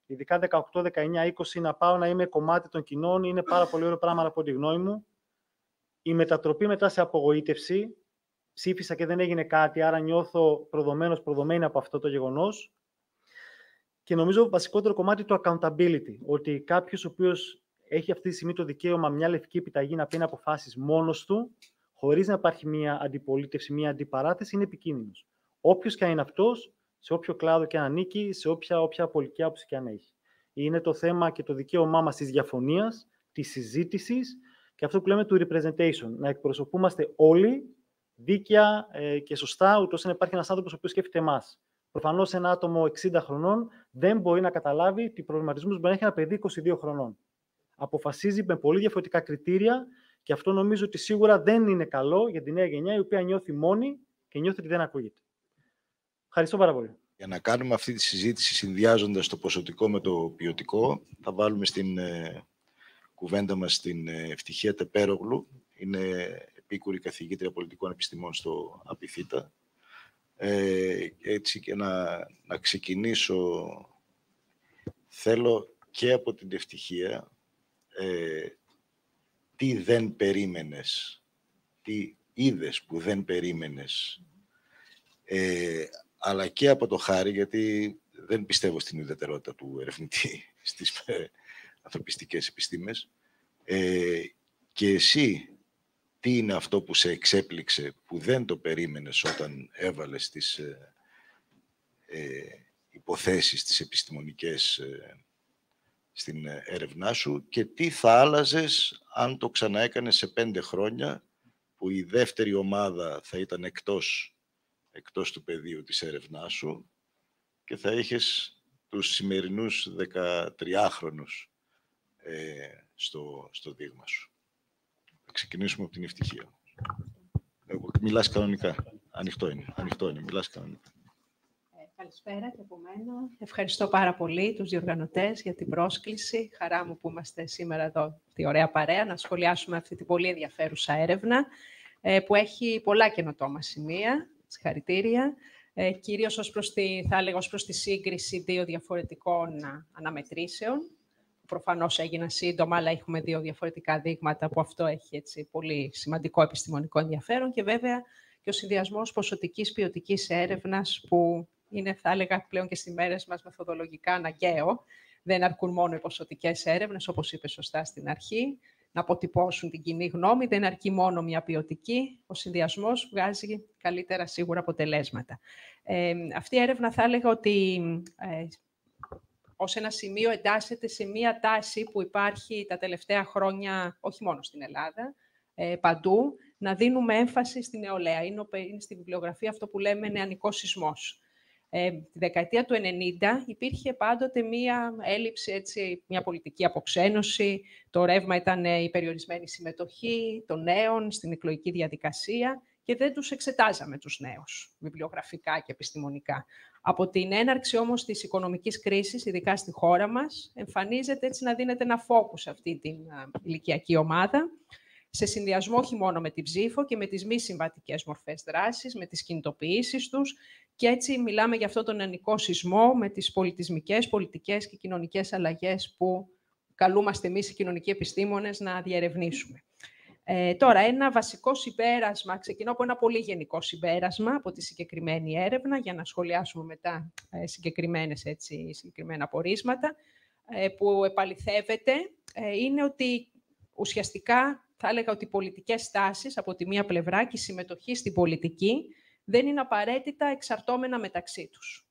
C: Ειδικά 18, 19, 20, να πάω να είμαι κομμάτι των κοινών, είναι πάρα πολύ ωραίο πράγμα από τη γνώμη μου. Η μετατροπή μετά σε απογοήτευση. Ψήφισα και δεν έγινε κάτι, άρα νιώθω προδομένη από αυτό το γεγονός. Και νομίζω βασικότερο κομμάτι το accountability, ότι κάποιος ο οποίος έχει αυτή τη στιγμή το δικαίωμα μια λευκή επιταγή να παίρνει αποφάσεις μόνος του, χωρίς να υπάρχει μια αντιπολίτευση, μια αντιπαράθεση, είναι επικίνδυνος. Όποιος και αν είναι αυτός, σε όποιο κλάδο και αν ανήκει, σε όποια πολιτική άποψη και αν έχει. Είναι το θέμα και το δικαίωμά μας της διαφωνίας, της συζήτησης και αυτό που λέμε του representation. Να εκπροσωπούμαστε όλοι δίκαια και σωστά, ούτως ώστε να υπάρχει ένας άνθρωπος ο οποίος σκέφτεται εμάς. Προφανώς ένα άτομο 60 χρονών δεν μπορεί να καταλάβει τι προβληματισμούς μπορεί να έχει ένα παιδί 22 χρονών. Αποφασίζει με πολύ διαφορετικά κριτήρια και αυτό νομίζω ότι σίγουρα δεν είναι καλό για τη νέα γενιά, η οποία νιώθει μόνη και νιώθει ότι δεν ακούγεται. Ευχαριστώ πάρα πολύ.
B: Για να κάνουμε αυτή τη συζήτηση συνδυάζοντας το ποσοτικό με το ποιοτικό, θα βάλουμε στην κουβέντα μας την Ευτυχία Τεπέρογλου. Είναι επίκουρη καθηγήτρια πολιτικών επιστημών στο ΑΠΙΘΙΤΑ. Έτσι και να ξεκινήσω, θέλω και από την Ευτυχία τι δεν περίμενες, τι είδες που δεν περίμενες, αλλά και από το Χάρη, γιατί δεν πιστεύω στην ουδετερότητα του ερευνητή στις ανθρωπιστικές επιστήμες, και εσύ τι είναι αυτό που σε εξέπληξε, που δεν το περίμενες όταν έβαλες τις υποθέσεις, τις επιστημονικές στην έρευνά σου και τι θα άλλαζες αν το ξαναέκανες σε 5 χρόνια που η δεύτερη ομάδα θα ήταν εκτός του πεδίου της έρευνάς σου και θα είχες τους σημερινούς 13χρονους στο δείγμα σου. Θα ξεκινήσουμε από την Ευτυχία. Μιλάς κανονικά. Ανοιχτό είναι. Μιλάς κανονικά.
K: Καλησπέρα και από μένα. Ευχαριστώ πάρα πολύ τους διοργανωτές για την πρόσκληση. Χαρά μου που είμαστε σήμερα εδώ, τη ωραία παρέα, να σχολιάσουμε αυτή την πολύ ενδιαφέρουσα έρευνα που έχει πολλά καινοτόμα σημεία. Συγχαρητήρια. Κυρίως ως προς τη σύγκριση 2 διαφορετικών αναμετρήσεων. Προφανώς έγιναν σύντομα, αλλά έχουμε 2 διαφορετικά δείγματα που αυτό έχει έτσι, πολύ σημαντικό επιστημονικό ενδιαφέρον και βέβαια και ο συνδυασμός ποσοτικής ποιοτικής έρευνας που είναι, θα έλεγα, πλέον και στις μέρες μας μεθοδολογικά αναγκαίο. Δεν αρκούν μόνο οι ποσοτικές έρευνες, όπως είπε σωστά στην αρχή, να αποτυπώσουν την κοινή γνώμη. Δεν αρκεί μόνο μια ποιοτική. Ο συνδυασμός βγάζει καλύτερα σίγουρα αποτελέσματα. Αυτή η έρευνα θα έλεγα ότι ως ένα σημείο εντάσσεται σε μία τάση που υπάρχει τα τελευταία χρόνια, όχι μόνο στην Ελλάδα, παντού, να δίνουμε έμφαση στην νεολαία. Είναι στη βιβλιογραφία αυτό που λέμε νεανικός σεισμός. Τη δεκαετία του 90 υπήρχε πάντοτε μία έλλειψη, έτσι, μία πολιτική αποξένωση. Το ρεύμα ήταν η περιορισμένη συμμετοχή των νέων στην εκλογική διαδικασία και δεν τους εξετάζαμε τους νέους, βιβλιογραφικά και επιστημονικά. Από την έναρξη όμως της οικονομικής κρίσης, ειδικά στη χώρα μας, εμφανίζεται έτσι να δίνεται ένα φόκου σε αυτή την ηλικιακή ομάδα, σε συνδυασμό όχι μόνο με την ψήφο και με τις μη συμβατικές μορφές δράσης, με τις κινητοποιήσεις τους, και έτσι μιλάμε για αυτόν τον νεανικό σεισμό με τις πολιτισμικές, πολιτικές και κοινωνικές αλλαγές που καλούμαστε εμείς οι κοινωνικοί επιστήμονες να διερευνήσουμε. Τώρα, ένα βασικό συμπέρασμα, ξεκινώ από ένα πολύ γενικό συμπέρασμα από τη συγκεκριμένη έρευνα, για να σχολιάσουμε μετά συγκεκριμένα πορίσματα, που επαληθεύεται, είναι ότι ουσιαστικά θα έλεγα ότι οι πολιτικές τάσεις από τη μία πλευρά και η συμμετοχή στην πολιτική δεν είναι απαραίτητα εξαρτώμενα μεταξύ τους.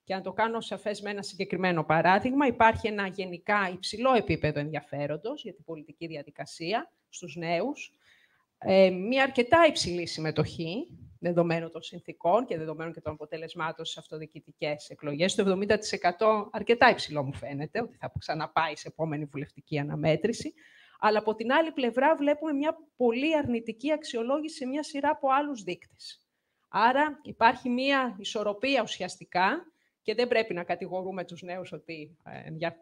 K: Και να το κάνω σαφές με ένα συγκεκριμένο παράδειγμα, υπάρχει ένα γενικά υψηλό επίπεδο ενδιαφέροντος για την πολιτική διαδικασία στους νέους, μια αρκετά υψηλή συμμετοχή, δεδομένου των συνθήκων και δεδομένου και των αποτελεσμάτων στις αυτοδιοικητικές εκλογές. Το 70% αρκετά υψηλό μου φαίνεται, ότι θα ξαναπάει σε επόμενη βουλευτική αναμέτρηση. Αλλά από την άλλη πλευρά βλέπουμε μια πολύ αρνητική αξιολόγηση σε μια σειρά από άλλους δείκτες. Άρα υπάρχει μια ισορροπία ουσιαστικά και δεν πρέπει να κατηγορούμε τους νέους ότι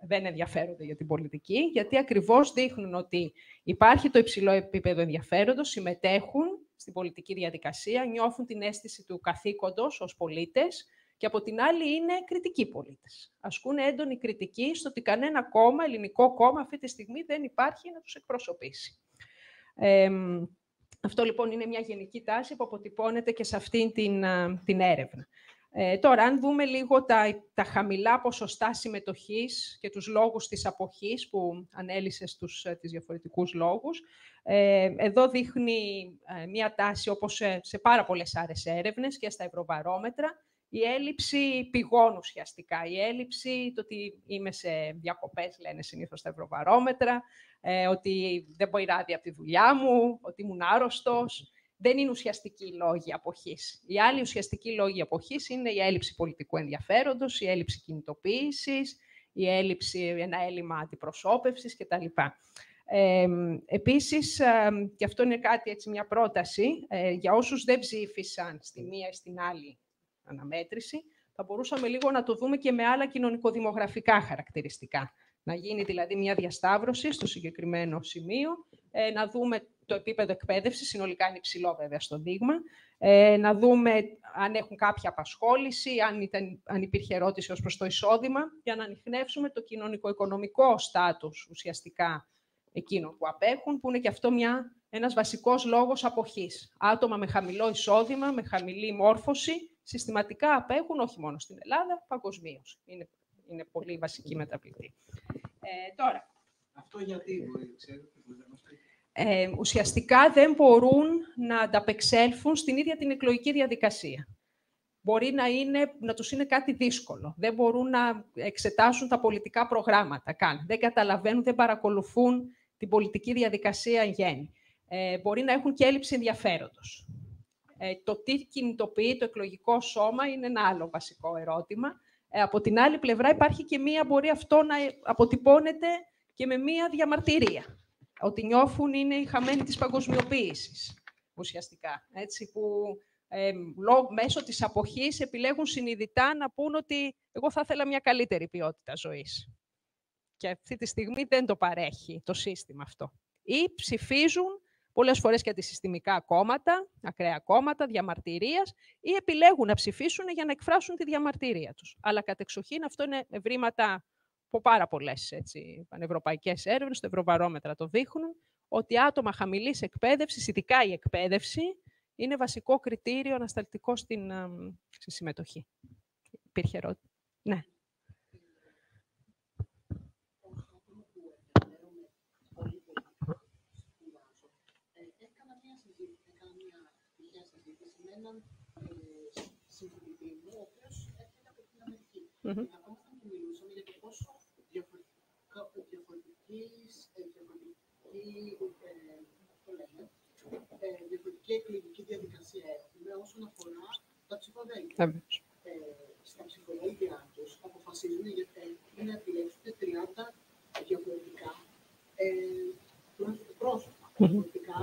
K: δεν ενδιαφέρονται για την πολιτική, γιατί ακριβώς δείχνουν ότι υπάρχει το υψηλό επίπεδο ενδιαφέροντος, συμμετέχουν στην πολιτική διαδικασία, νιώθουν την αίσθηση του καθήκοντος ως πολίτες και από την άλλη είναι κριτικοί πολίτες. Ασκούν έντονη κριτική στο ότι κανένα κόμμα, ελληνικό κόμμα, αυτή τη στιγμή δεν υπάρχει να τους εκπροσωπήσει. Αυτό λοιπόν είναι μια γενική τάση που αποτυπώνεται και σε αυτήν την έρευνα. Τώρα, αν δούμε λίγο τα χαμηλά ποσοστά συμμετοχής και τους λόγους της αποχής που ανέλησε τους διαφορετικούς λόγους, εδώ δείχνει μια τάση όπως σε πάρα πολλές άλλες έρευνες και στα ευρωβαρόμετρα, η έλλειψη πηγών ουσιαστικά, η έλλειψη, το ότι είμαι σε διακοπές, λένε συνήθως τα ευρωβαρόμετρα, ότι δεν μπορεί άδεια από τη δουλειά μου, ότι ήμουν άρρωστος. Δεν είναι ουσιαστικοί λόγοι αποχής. Οι άλλοι ουσιαστικοί λόγοι αποχής είναι η έλλειψη πολιτικού ενδιαφέροντος, η έλλειψη κινητοποίησης, ένα έλλειμμα αντιπροσώπευσης κτλ. Επίσης, και αυτό είναι κάτι, έτσι, μια πρόταση, για όσους δεν ψήφισαν στη μία ή στην άλλη αναμέτρηση, θα μπορούσαμε λίγο να το δούμε και με άλλα κοινωνικοδημογραφικά χαρακτηριστικά. Να γίνει δηλαδή μια διασταύρωση στο συγκεκριμένο σημείο, να δούμε το επίπεδο εκπαίδευσης, συνολικά είναι υψηλό βέβαια στο δείγμα, να δούμε αν έχουν κάποια απασχόληση, αν υπήρχε ερώτηση ως προς το εισόδημα, για να ανιχνεύσουμε το κοινωνικο-οικονομικό στάτους ουσιαστικά εκείνων που απέχουν, που είναι και αυτό ένας βασικός λόγος αποχής. Άτομα με χαμηλό εισόδημα, με χαμηλή μόρφωση, συστηματικά απέχουν όχι μόνο στην Ελλάδα, παγκοσμίως. Είναι πολύ βασική μεταβλητή. Τώρα,
D: αυτό γιατί
K: ουσιαστικά δεν μπορούν να ανταπεξέλθουν στην ίδια την εκλογική διαδικασία. Μπορεί να τους είναι κάτι δύσκολο. Δεν μπορούν να εξετάσουν τα πολιτικά προγράμματα καν. Δεν καταλαβαίνουν, δεν παρακολουθούν την πολιτική διαδικασία εν γέννη. Μπορεί να έχουν και έλλειψη ενδιαφέροντος. Το τι κινητοποιεί το εκλογικό σώμα είναι ένα άλλο βασικό ερώτημα. Από την άλλη πλευρά υπάρχει και μπορεί αυτό να αποτυπώνεται και με μία διαμαρτυρία. Ότι νιώθουν είναι οι χαμένοι της παγκοσμιοποίησης, ουσιαστικά. Έτσι, που μέσω της αποχής επιλέγουν συνειδητά να πούν ότι εγώ θα ήθελα μια καλύτερη ποιότητα ζωής. Και αυτή τη στιγμή δεν το παρέχει το σύστημα αυτό. Ή ψηφίζουν πολλές φορές και αντισυστημικά κόμματα, ακραία κόμματα, διαμαρτυρίας, ή επιλέγουν να ψηφίσουν για να εκφράσουν τη διαμαρτυρία τους. Αλλά κατεξοχήν αυτό είναι ευρήματα από πάρα πολλές πανευρωπαϊκές έρευνες, το ευρωβαρόμετρα το δείχνουν, ότι άτομα χαμηλής εκπαίδευσης, ειδικά η εκπαίδευση, είναι βασικό κριτήριο ανασταλτικό στη συμμετοχή. Υπήρχε ερώτηση. Ναι.
L: διαφορετική εκλογική διαδικασία έχουμε όσον αφορά τα ψηφοδέλτια. Στα ψηφοδέλτια τους αποφασίζουν γιατί να επιλέξουν 30 διαφορετικά πρόσωπα, διαφορετικά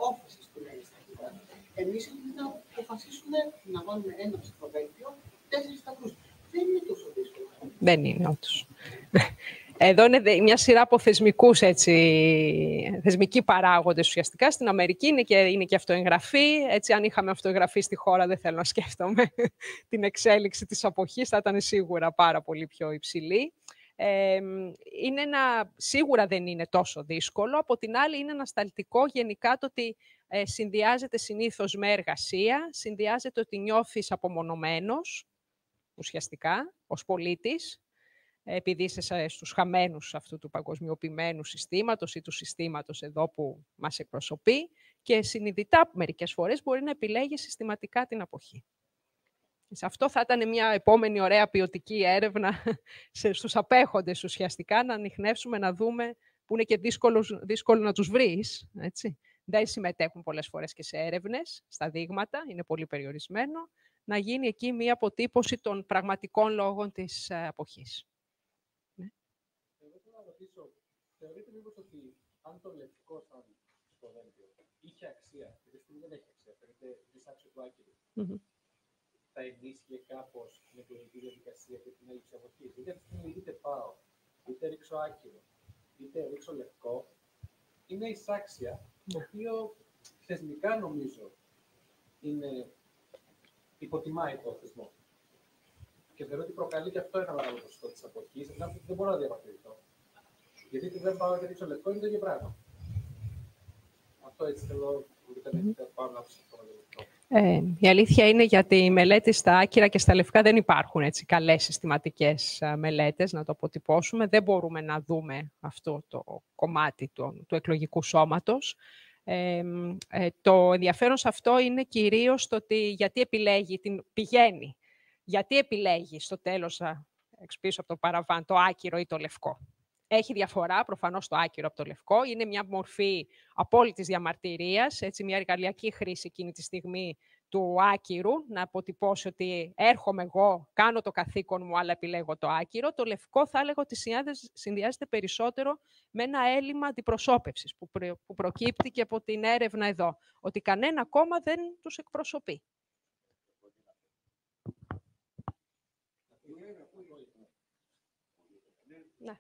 L: offices που λένε στα αγγλικά. Εμείς έχουμε να αποφασίσουμε να βάλουμε ένα ψηφοδέλτιο, 4 σταυρούς. Δεν είναι τόσο δύσκολο.
K: Δεν είναι, όντως. Εδώ είναι μια σειρά από θεσμικούς, θεσμικοί παράγοντες ουσιαστικά. Στην Αμερική είναι και αυτοεγγραφή. Έτσι, αν είχαμε αυτοεγγραφή στη χώρα, δεν θέλω να σκέφτομαι την εξέλιξη της αποχής. Θα ήταν σίγουρα πάρα πολύ πιο υψηλή. Σίγουρα δεν είναι τόσο δύσκολο. Από την άλλη, είναι ανασταλτικό γενικά το ότι συνδυάζεται συνήθως με εργασία, συνδυάζεται ότι νιώθεις απομονωμένος, ουσιαστικά, ως πολίτης, επειδή είσαι στους χαμένους αυτού του παγκοσμιοποιημένου συστήματος ή του συστήματος εδώ που μας εκπροσωπεί και συνειδητά μερικές φορές μπορεί να επιλέγει συστηματικά την αποχή. Σε αυτό θα ήταν μια επόμενη ωραία ποιοτική έρευνα στους απέχοντες ουσιαστικά, να ανιχνεύσουμε, να δούμε που είναι και δύσκολο να τους βρεις. Έτσι. Δεν συμμετέχουν πολλές φορές και σε έρευνες, στα δείγματα, είναι πολύ περιορισμένο, να γίνει εκεί μια αποτύπωση των πραγματικών λόγων της αποχής.
M: Εγώ θέλω να ρωτήσω, θεωρείτε μήπως ότι αν το λευκό σαν ψηφοδέλτιο είχε αξία, γιατί στιγμή δεν έχει αξία, φαίνεται δυσάξιο του άκυρου, θα ενίσχυε κάπως την εκλογική διαδικασία και την έλλειψη αποχής? Γιατί αυτή τη στιγμή είτε πάω, είτε ρίξω άκυρο, είτε ρίξω λευκό, είναι εισάξια, το οποίο θεσμικά νομίζω υποτιμάει το θεσμό. Και θεωρώ ότι προκαλεί και αυτό ένα μεγάλο ποσοστό της αποχής, δεν μπορώ να διαπατηρηθώ. Γιατί δεν πάω και ρίξω λευκό, είναι το ίδιο πράγμα. Αυτό έτσι θέλω να πάω να ψηφίσω.
K: Η αλήθεια είναι γιατί οι μελέτες στα άκυρα και στα λευκά δεν υπάρχουν έτσι καλές συστηματικές μελέτες, να το αποτυπώσουμε. Δεν μπορούμε να δούμε αυτό το κομμάτι του εκλογικού σώματος. Το ενδιαφέρον σε αυτό είναι κυρίως το ότι γιατί επιλέγει, πηγαίνει. Γιατί επιλέγει στο τέλος, πίσω από το παραβάν, το άκυρο ή το λευκό. Έχει διαφορά, προφανώς, το άκυρο από το λευκό. Είναι μια μορφή απόλυτης διαμαρτυρίας, έτσι, μια εργαλειακή χρήση εκείνη τη στιγμή του άκυρου, να αποτυπώσει ότι έρχομαι εγώ, κάνω το καθήκον μου, αλλά επιλέγω το άκυρο. Το λευκό θα έλεγα ότι συνδυάζεται περισσότερο με ένα έλλειμμα αντιπροσώπευσης, που προκύπτει και από την έρευνα εδώ, ότι κανένα κόμμα δεν τους εκπροσωπεί. Ναι.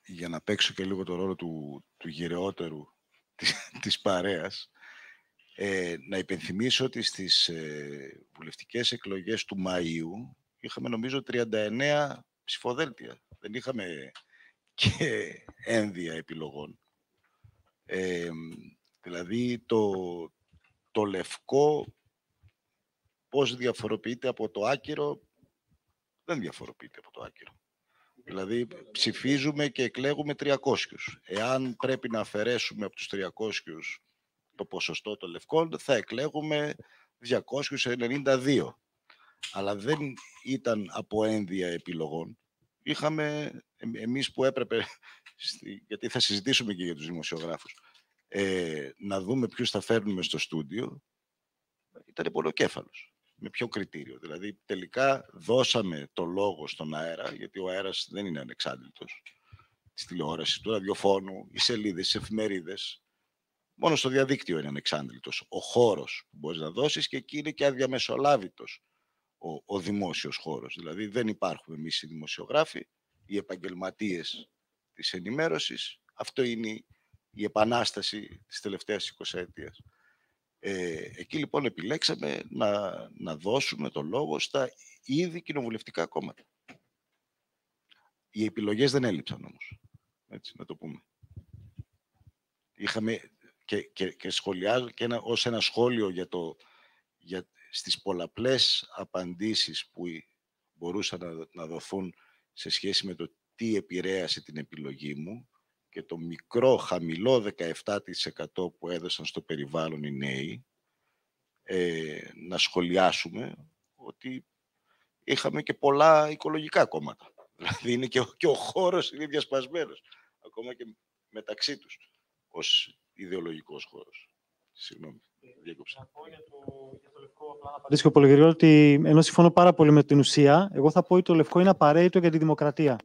B: Για να παίξω και λίγο το ρόλο του γεραιότερου της παρέας, να υπενθυμίσω ότι στις βουλευτικές εκλογές του Μαΐου είχαμε νομίζω 39 ψηφοδέλτια. Δεν είχαμε και ένδια επιλογών. Δηλαδή το λευκό πώς διαφοροποιείται από το άκυρο, δεν διαφοροποιείται από το άκυρο. Δηλαδή ψηφίζουμε και εκλέγουμε 300. Εάν πρέπει να αφαιρέσουμε από τους 300 το ποσοστό των λευκών, θα εκλέγουμε 292. Αλλά δεν ήταν από ένδια επιλογών. Είχαμε εμείς που έπρεπε, γιατί θα συζητήσουμε και για τους δημοσιογράφους, να δούμε ποιους θα φέρνουμε στο στούντιο, ήταν πολλοκέφαλος. Με ποιο κριτήριο? Δηλαδή, τελικά δώσαμε το λόγο στον αέρα, γιατί ο αέρας δεν είναι ανεξάντλητος, της τηλεόρασης, του ραδιοφώνου, οι σελίδες, οι εφημερίδες. Μόνο στο διαδίκτυο είναι ανεξάντλητος ο χώρος που μπορείς να δώσεις, και εκεί είναι και αδιαμεσολάβητος ο δημόσιος χώρος. Δηλαδή, δεν υπάρχουμε εμείς οι δημοσιογράφοι, οι επαγγελματίες της ενημέρωσης. Αυτό είναι η επανάσταση της τελευταίας 20ετίας. Εκεί λοιπόν επιλέξαμε να δώσουμε το λόγο στα ήδη κοινοβουλευτικά κόμματα. Οι επιλογές δεν έλειψαν όμως, έτσι, να το πούμε. Είχαμε και σχολιάζω και ως ένα σχόλιο στις πολλαπλές απαντήσεις που μπορούσαν να δοθούν σε σχέση με το τι επηρέασε την επιλογή μου, και το μικρό, χαμηλό 17% που έδωσαν στο περιβάλλον οι νέοι, να σχολιάσουμε ότι είχαμε και πολλά οικολογικά κόμματα. Δηλαδή είναι και ο χώρος είναι διασπασμένος. Ακόμα και μεταξύ τους ως ιδεολογικός χώρος. Συγγνώμη, διέκοψα.
C: Να πω για το λευκό, απλά να απαντήσω πολύ γρήγορα, ότι ενώ συμφωνώ πάρα πολύ με την ουσία, εγώ θα πω ότι το λευκό είναι απαραίτητο για τη δημοκρατία.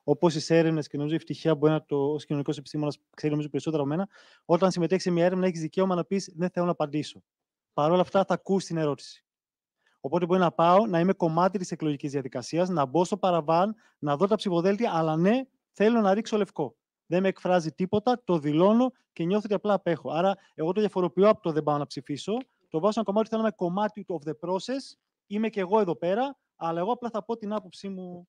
C: Όπως στις έρευνες, και νομίζω η Ευτυχία μπορεί να το, ως κοινωνικός επιστήμονας, ξέρει νομίζω περισσότερο από μένα, όταν συμμετέχεις σε μια έρευνα, έχεις δικαίωμα να πεις δεν θέλω να απαντήσω. Παρ' όλα αυτά, θα ακούσει την ερώτηση. Οπότε μπορεί να πάω, να είμαι κομμάτι της εκλογικής διαδικασίας, να μπω στο παραβάν, να δω τα ψηφοδέλτια, αλλά ναι, θέλω να ρίξω λευκό. Δεν με εκφράζει τίποτα, το δηλώνω και νιώθω ότι απλά απέχω. Άρα, εγώ το διαφοροποιώ από το δεν πάω να ψηφίσω. Το βάζω ένα κομμάτι, θέλω να είμαι κομμάτι of the process. Είμαι και εγώ εδώ πέρα, αλλά εγώ απλά θα πω την άποψή μου.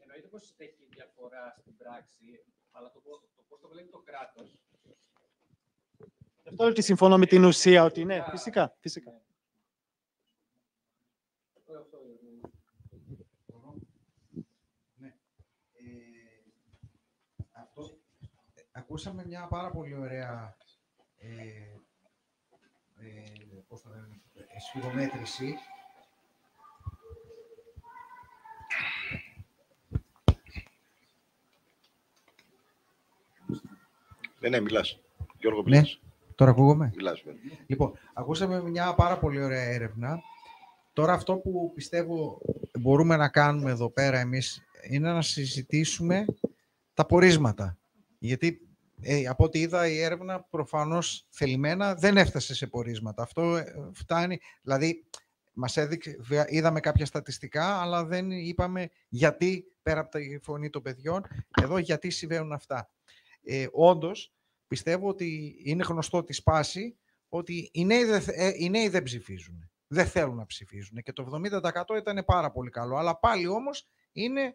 M: Εννοείται πως έχει διαφορά στην πράξη, αλλά το πώς το βλέπει το κράτος.
C: Γι' αυτό ότι συμφωνώ με την ουσία, ότι ναι, φυσικά.
D: Ακούσαμε μια πάρα πολύ ωραία σφιγομέτρηση.
B: Ναι, μιλάς. Γιώργο, μιλάς.
D: Ναι, τώρα ακούγομαι.
B: Μιλάς,
D: λοιπόν, ακούσαμε μια πάρα πολύ ωραία έρευνα. Τώρα αυτό που πιστεύω μπορούμε να κάνουμε εδώ πέρα εμείς είναι να συζητήσουμε τα πορίσματα. Γιατί από ό,τι είδα η έρευνα προφανώς θελημένα δεν έφτασε σε πορίσματα. Αυτό φτάνει, δηλαδή μας έδειξε, είδαμε κάποια στατιστικά, αλλά δεν είπαμε γιατί πέρα από τη φωνή των παιδιών, εδώ γιατί συμβαίνουν αυτά. Όντως, πιστεύω ότι είναι γνωστό τη σπάση ότι οι νέοι δεν ψηφίζουν. Δεν θέλουν να ψηφίζουν και το 70% ήταν πάρα πολύ καλό. Αλλά πάλι όμως είναι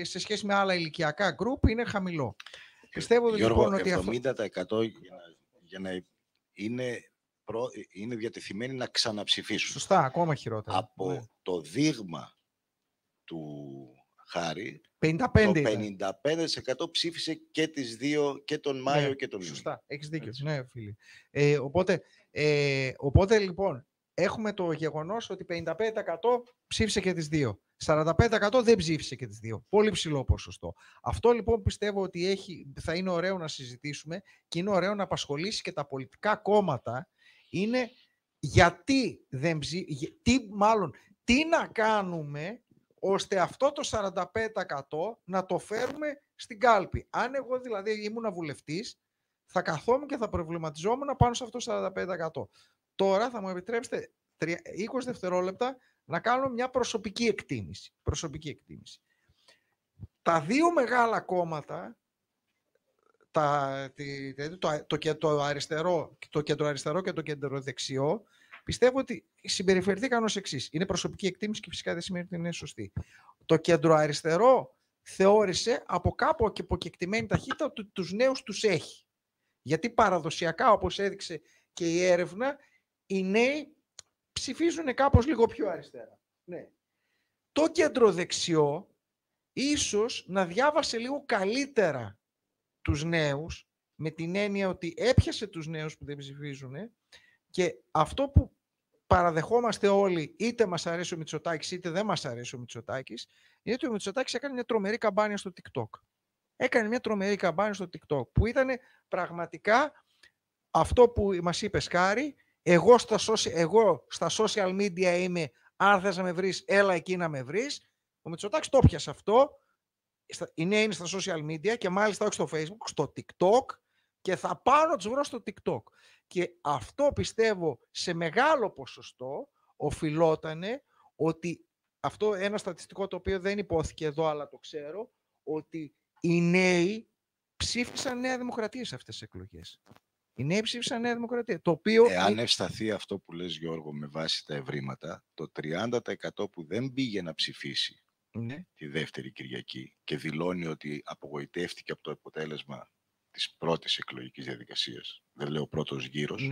D: σε σχέση με άλλα ηλικιακά γκρουπ είναι χαμηλό. Πιστεύω
B: Γιώργο,
D: λοιπόν ότι
B: 70% για να είναι διατεθειμένοι να ξαναψηφίσουν.
D: Σωστά, ακόμα χειρότερα.
B: Από το δείγμα του Χάρη, 55% ψήφισε και τις δύο, και τον Μάιο και τον Ιούνιο.
D: Σωστά, έχεις δίκιο. Ναι, φίλοι. Οπότε λοιπόν, έχουμε το γεγονός ότι 55% ψήφισε και τις δύο. 45% δεν ψήφισε και τις δύο. Πολύ ψηλό ποσοστό. Αυτό λοιπόν πιστεύω ότι θα είναι ωραίο να συζητήσουμε και είναι ωραίο να απασχολήσει και τα πολιτικά κόμματα. Είναι γιατί δεν τι να κάνουμε ώστε αυτό το 45% να το φέρουμε στην κάλπη. Αν εγώ δηλαδή ήμουν βουλευτής, θα καθόμουν και θα προβληματιζόμουν πάνω σε αυτό το 45%. Τώρα θα μου επιτρέψετε 20 δευτερόλεπτα να κάνω μια προσωπική εκτίμηση. Τα δύο μεγάλα κόμματα, το κεντροαριστερό και το κεντροδεξιό, πιστεύω ότι συμπεριφερθήκαν ως εξής. Είναι προσωπική εκτίμηση και φυσικά δεν σημαίνει ότι είναι σωστή. Το κεντροαριστερό θεώρησε από κάπου και υποκεκτημένη ταχύτητα ότι τους νέους τους έχει. Γιατί παραδοσιακά, όπως έδειξε και η έρευνα, οι νέοι ψηφίζουν κάπως λίγο πιο αριστερά. Ναι. Το κεντροδεξιό ίσως να διάβασε λίγο καλύτερα τους νέους, με την έννοια ότι έπιασε τους νέους που δεν ψηφίζουν, και αυτό που παραδεχόμαστε όλοι, είτε μας αρέσει ο Μητσοτάκης είτε δεν μας αρέσει ο Μητσοτάκης, είναι ότι ο Μητσοτάκης έκανε μια τρομερή καμπάνια στο TikTok. Έκανε μια τρομερή καμπάνια στο TikTok που ήταν πραγματικά αυτό που μας είπε Σκάρη, εγώ στα social media είμαι, αν θες να με βρεις, έλα εκεί να με βρεις. Ο Μητσοτάκης το πιασε αυτό, οι νέοι είναι στα social media και μάλιστα όχι στο Facebook, στο TikTok, και θα πάω να τους βρω στο TikTok. Και αυτό πιστεύω σε μεγάλο ποσοστό οφειλότανε ότι αυτό ένα στατιστικό το οποίο δεν υπόθηκε εδώ αλλά το ξέρω, ότι οι νέοι ψήφισαν Νέα Δημοκρατία σε αυτές τις εκλογές. Οι νέοι ψήφισαν Νέα Δημοκρατία. Το οποίο...
B: Αν ευσταθεί αυτό που λες, Γιώργο, με βάση τα ευρήματα, το 30% που δεν πήγε να ψηφίσει τη δεύτερη Κυριακή και δηλώνει ότι απογοητεύτηκε από το αποτέλεσμα της πρώτης εκλογικής διαδικασίας, δεν λέω πρώτος γύρος,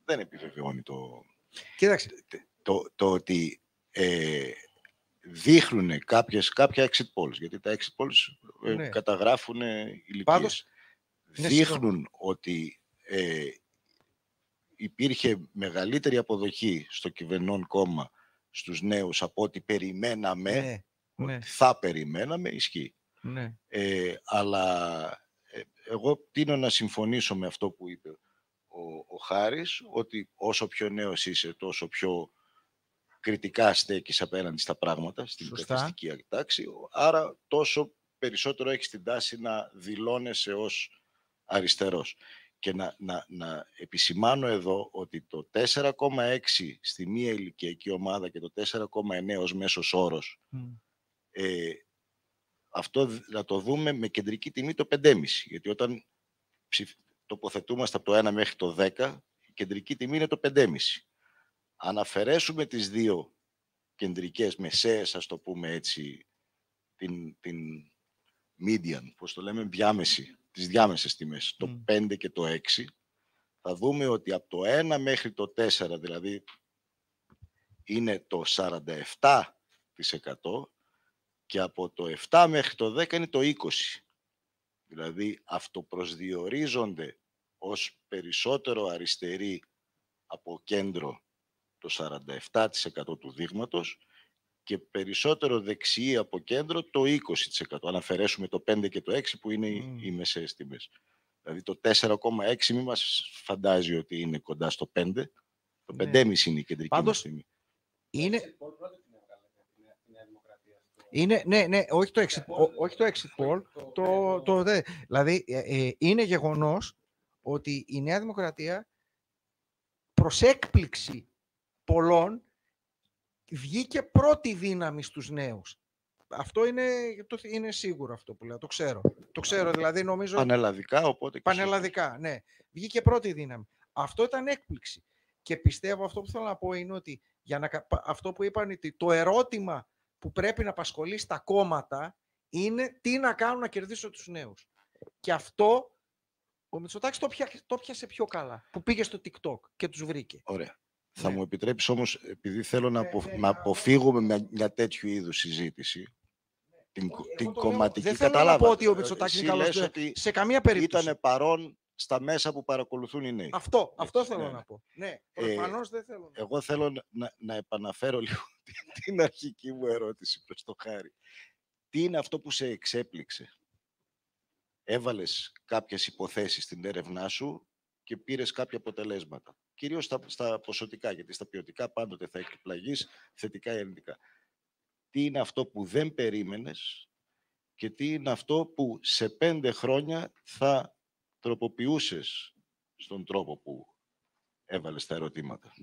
B: δεν επιβεβαιώνει το...
D: Κοίταξε.
B: Το ότι δείχνουν κάποια exit polls, γιατί τα exit polls καταγράφουν ηλικίες. Δείχνουν ότι υπήρχε μεγαλύτερη αποδοχή στο κυβερνών κόμμα στους νέους από ό,τι περιμέναμε.
N: Ναι.
B: Ότι θα περιμέναμε, ισχύει.
N: Ναι.
B: Αλλά εγώ τείνω να συμφωνήσω με αυτό που είπε ο Χάρης, ότι όσο πιο νέος είσαι, τόσο πιο κριτικά στέκεις απέναντι στα πράγματα, στην καθιστική τάξη, άρα τόσο περισσότερο έχεις την τάση να δηλώνεσαι ως αριστερός. Και να επισημάνω εδώ ότι το 4,6 στη μία ηλικιακή ομάδα και το 4,9 ως μέσος όρος, αυτό να το δούμε με κεντρική τιμή το 5,5. Γιατί όταν τοποθετούμαστε από το 1 μέχρι το 10, η κεντρική τιμή είναι το 5,5. Αν αφαιρέσουμε τις δύο κεντρικές μεσαίες, ας το πούμε έτσι, την median, πώς το λέμε, τις διάμεσες τιμές, το 5 και το 6, θα δούμε ότι από το 1 μέχρι το 4, δηλαδή είναι το 47%, και από το 7 μέχρι το 10 είναι το 20%. Δηλαδή αυτοπροσδιορίζονται ως περισσότερο αριστεροί από κέντρο το 47% του δείγματος και περισσότερο δεξιοί από κέντρο το 20%. Αν αφαιρέσουμε το 5 και το 6 που είναι οι μεσαίες τιμές. Δηλαδή το 4,6 μην μας φαντάζει ότι είναι κοντά στο 5. Το 5,5 είναι η κεντρική μας τιμή.
N: Ναι, όχι το exit poll. Δηλαδή, είναι γεγονός ότι η Νέα Δημοκρατία προς έκπληξη πολλών βγήκε πρώτη δύναμη στους νέους. Αυτό είναι σίγουρο αυτό που λέω, το ξέρω. Το ξέρω, δηλαδή νομίζω...
B: Πανελλαδικά, οπότε...
N: Πανελλαδικά, ναι. Βγήκε πρώτη δύναμη. Αυτό ήταν έκπληξη. Και πιστεύω αυτό που θέλω να πω είναι ότι αυτό που είπαν, ότι το ερώτημα που πρέπει να απασχολεί στα κόμματα είναι τι να κάνουν να κερδίσουν τους νέους. Και αυτό ο Μητσοτάκης το πιάσε πιο καλά, που πήγε στο TikTok και τους βρήκε.
B: Ωραία. Θα μου επιτρέψεις όμως, επειδή θέλω να αποφύγουμε μια τέτοιου είδους συζήτηση, την κομματική,
N: δεν θέλω να πω ότι ο Μητσοτάκης είναι καλός σε καμία περίπτωση.
B: Ήταν παρόν στα μέσα που παρακολουθούν οι νέοι.
N: Αυτό θέλω να πω. Ναι, προφανώς δεν θέλω.
B: Εγώ θέλω να επαναφέρω λίγο την αρχική μου ερώτηση προς το Χάρη. Τι είναι αυτό που σε εξέπληξε? Έβαλες κάποιες υποθέσεις στην έρευνά σου και πήρες κάποια αποτελέσματα. Κυρίως στα ποσοτικά, γιατί στα ποιοτικά πάντοτε θα εκπλαγείς θετικά ή αρνητικά. Τι είναι αυτό που δεν περίμενες και τι είναι αυτό που σε 5 χρόνια θα τροποποιούσες στον τρόπο που έβαλες τα ερωτήματα?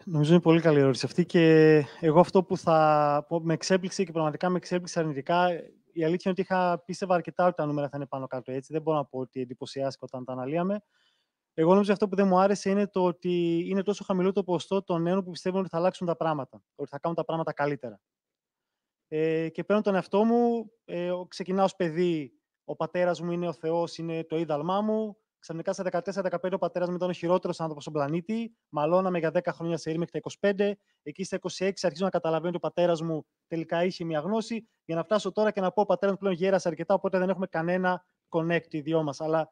C: Νομίζω είναι πολύ καλή ερώτηση αυτή και εγώ αυτό που με εξέπληξε και πραγματικά με εξέπληξε αρνητικά, η αλήθεια είναι ότι πίστευα αρκετά ότι τα νούμερα θα είναι πάνω κάτω έτσι. Δεν μπορώ να πω ότι εντυπωσιάστηκα όταν τα αναλύαμε. Εγώ νομίζω αυτό που δεν μου άρεσε είναι το ότι είναι τόσο χαμηλό το ποσοστό των νέων που πιστεύουν ότι θα αλλάξουν τα πράγματα, ότι θα κάνουν τα πράγματα καλύτερα. Και παίρνω τον εαυτό μου, ξεκινάω ως παιδί, ο πατέρας μου είναι ο Θεός, είναι το είδαλμά μου. Ξαφνικά στα 14-15 ο πατέρας μου ήταν ο χειρότερος άνθρωπος στον πλανήτη. Μαλώναμε για 10 χρόνια σε μέχρι τα 25. Εκεί στα 26 αρχίζω να καταλαβαίνω ότι ο πατέρας μου τελικά είχε μια γνώση. Για να φτάσω τώρα και να πω: ο πατέρας μου πλέον γέρασε αρκετά, οπότε δεν έχουμε κανένα connect οι δυο μας. Αλλά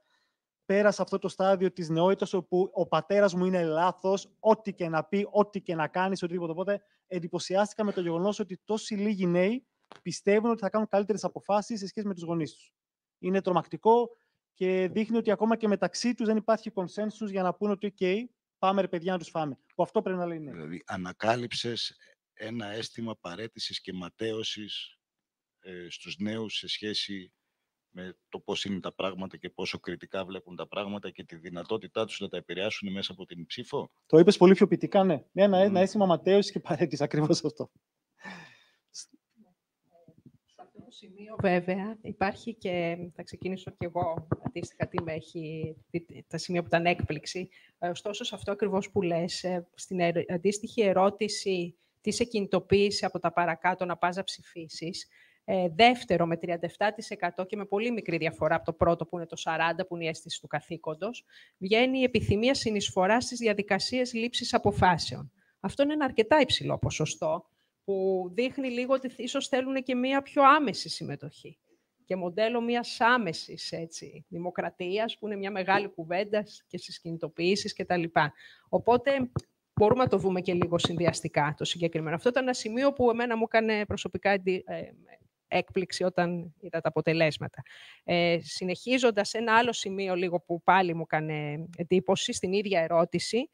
C: πέρασα αυτό το στάδιο της νεότητας όπου ο πατέρας μου είναι λάθος, ό,τι και να πει, ό,τι και να κάνει, οτιδήποτε. Οπότε εντυπωσιάστηκα με το γεγονός ότι τόσοι λίγοι νέοι πιστεύουν ότι θα κάνουν καλύτερες αποφάσεις σε σχέση με τους γονείς τους. Είναι τρομακτικό και δείχνει ότι ακόμα και μεταξύ τους δεν υπάρχει consensus για να πούνε ότι OK, πάμε ρε παιδιά να τους φάμε. Που αυτό πρέπει να λέει ναι.
B: Δηλαδή ανακάλυψες ένα αίσθημα παραίτησης και ματέωσης στους νέους σε σχέση με το πώς είναι τα πράγματα και πόσο κριτικά βλέπουν τα πράγματα και τη δυνατότητά τους να τα επηρεάσουν μέσα από την ψήφο.
C: Το είπες πολύ πιο ποιητικά, ναι. Ένα αίσθημα ματέωσης και παραίτησης, ακριβώς αυτό.
K: Σε αυτό το σημείο, βέβαια, υπάρχει και, θα ξεκινήσω κι εγώ, αντίστοιχα τι με έχει, τα σημεία που ήταν έκπληξη. Ωστόσο, σε αυτό ακριβώς που λες, στην αντίστοιχη ερώτηση τι σε κινητοποίησε από τα παρακάτω να πας να ψηφίσεις, δεύτερο με 37% και με πολύ μικρή διαφορά από το πρώτο που είναι το 40% που είναι η αίσθηση του καθήκοντος, βγαίνει η επιθυμία συνεισφοράς στις διαδικασίες λήψης αποφάσεων. Αυτό είναι ένα αρκετά υψηλό ποσοστό που δείχνει λίγο ότι ίσως θέλουν και μία πιο άμεση συμμετοχή και μοντέλο μιας άμεσης δημοκρατίας που είναι μια μεγάλη κουβέντα και στις κινητοποιήσεις κτλ. Οπότε μπορούμε να το δούμε και λίγο συνδυαστικά το συγκεκριμένο. Αυτό ήταν ένα σημείο που εμένα μου έκανε προσωπικά έκπληξη όταν είδα τα αποτελέσματα. Συνεχίζοντας, ένα άλλο σημείο λίγο που πάλι μου έκανε εντύπωση, στην ίδια ερώτηση,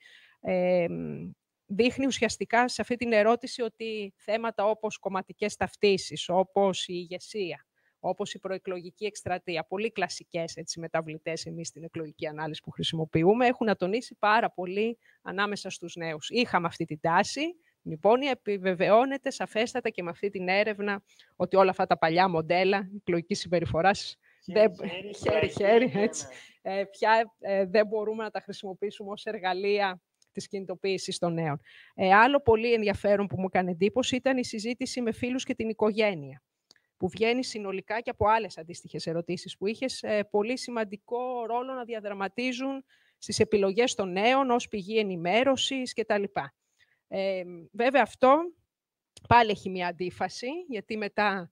K: δείχνει ουσιαστικά σε αυτή την ερώτηση ότι θέματα όπως κομματικές ταυτίσεις, όπως η ηγεσία, όπως η προεκλογική εκστρατεία, πολύ κλασικές μεταβλητές εμείς στην εκλογική ανάλυση που χρησιμοποιούμε, έχουν ατονίσει πάρα πολύ ανάμεσα στους νέους. Είχαμε αυτή την τάση. Λοιπόν, επιβεβαιώνεται σαφέστατα και με αυτή την έρευνα ότι όλα αυτά τα παλιά μοντέλα εκλογικής συμπεριφοράς χέρι-χέρι, πια δεν μπορούμε να τα χρησιμοποιήσουμε ως εργαλεία της κινητοποίησης των νέων. Άλλο πολύ ενδιαφέρον που μου έκανε εντύπωση ήταν η συζήτηση με φίλους και την οικογένεια, που βγαίνει συνολικά και από άλλες αντίστοιχες ερωτήσεις που είχες, πολύ σημαντικό ρόλο να διαδραματίζουν στις επιλογές των νέων ως πηγή ενημέρωσης κτλ. Βέβαια αυτό πάλι έχει μια αντίφαση, γιατί μετά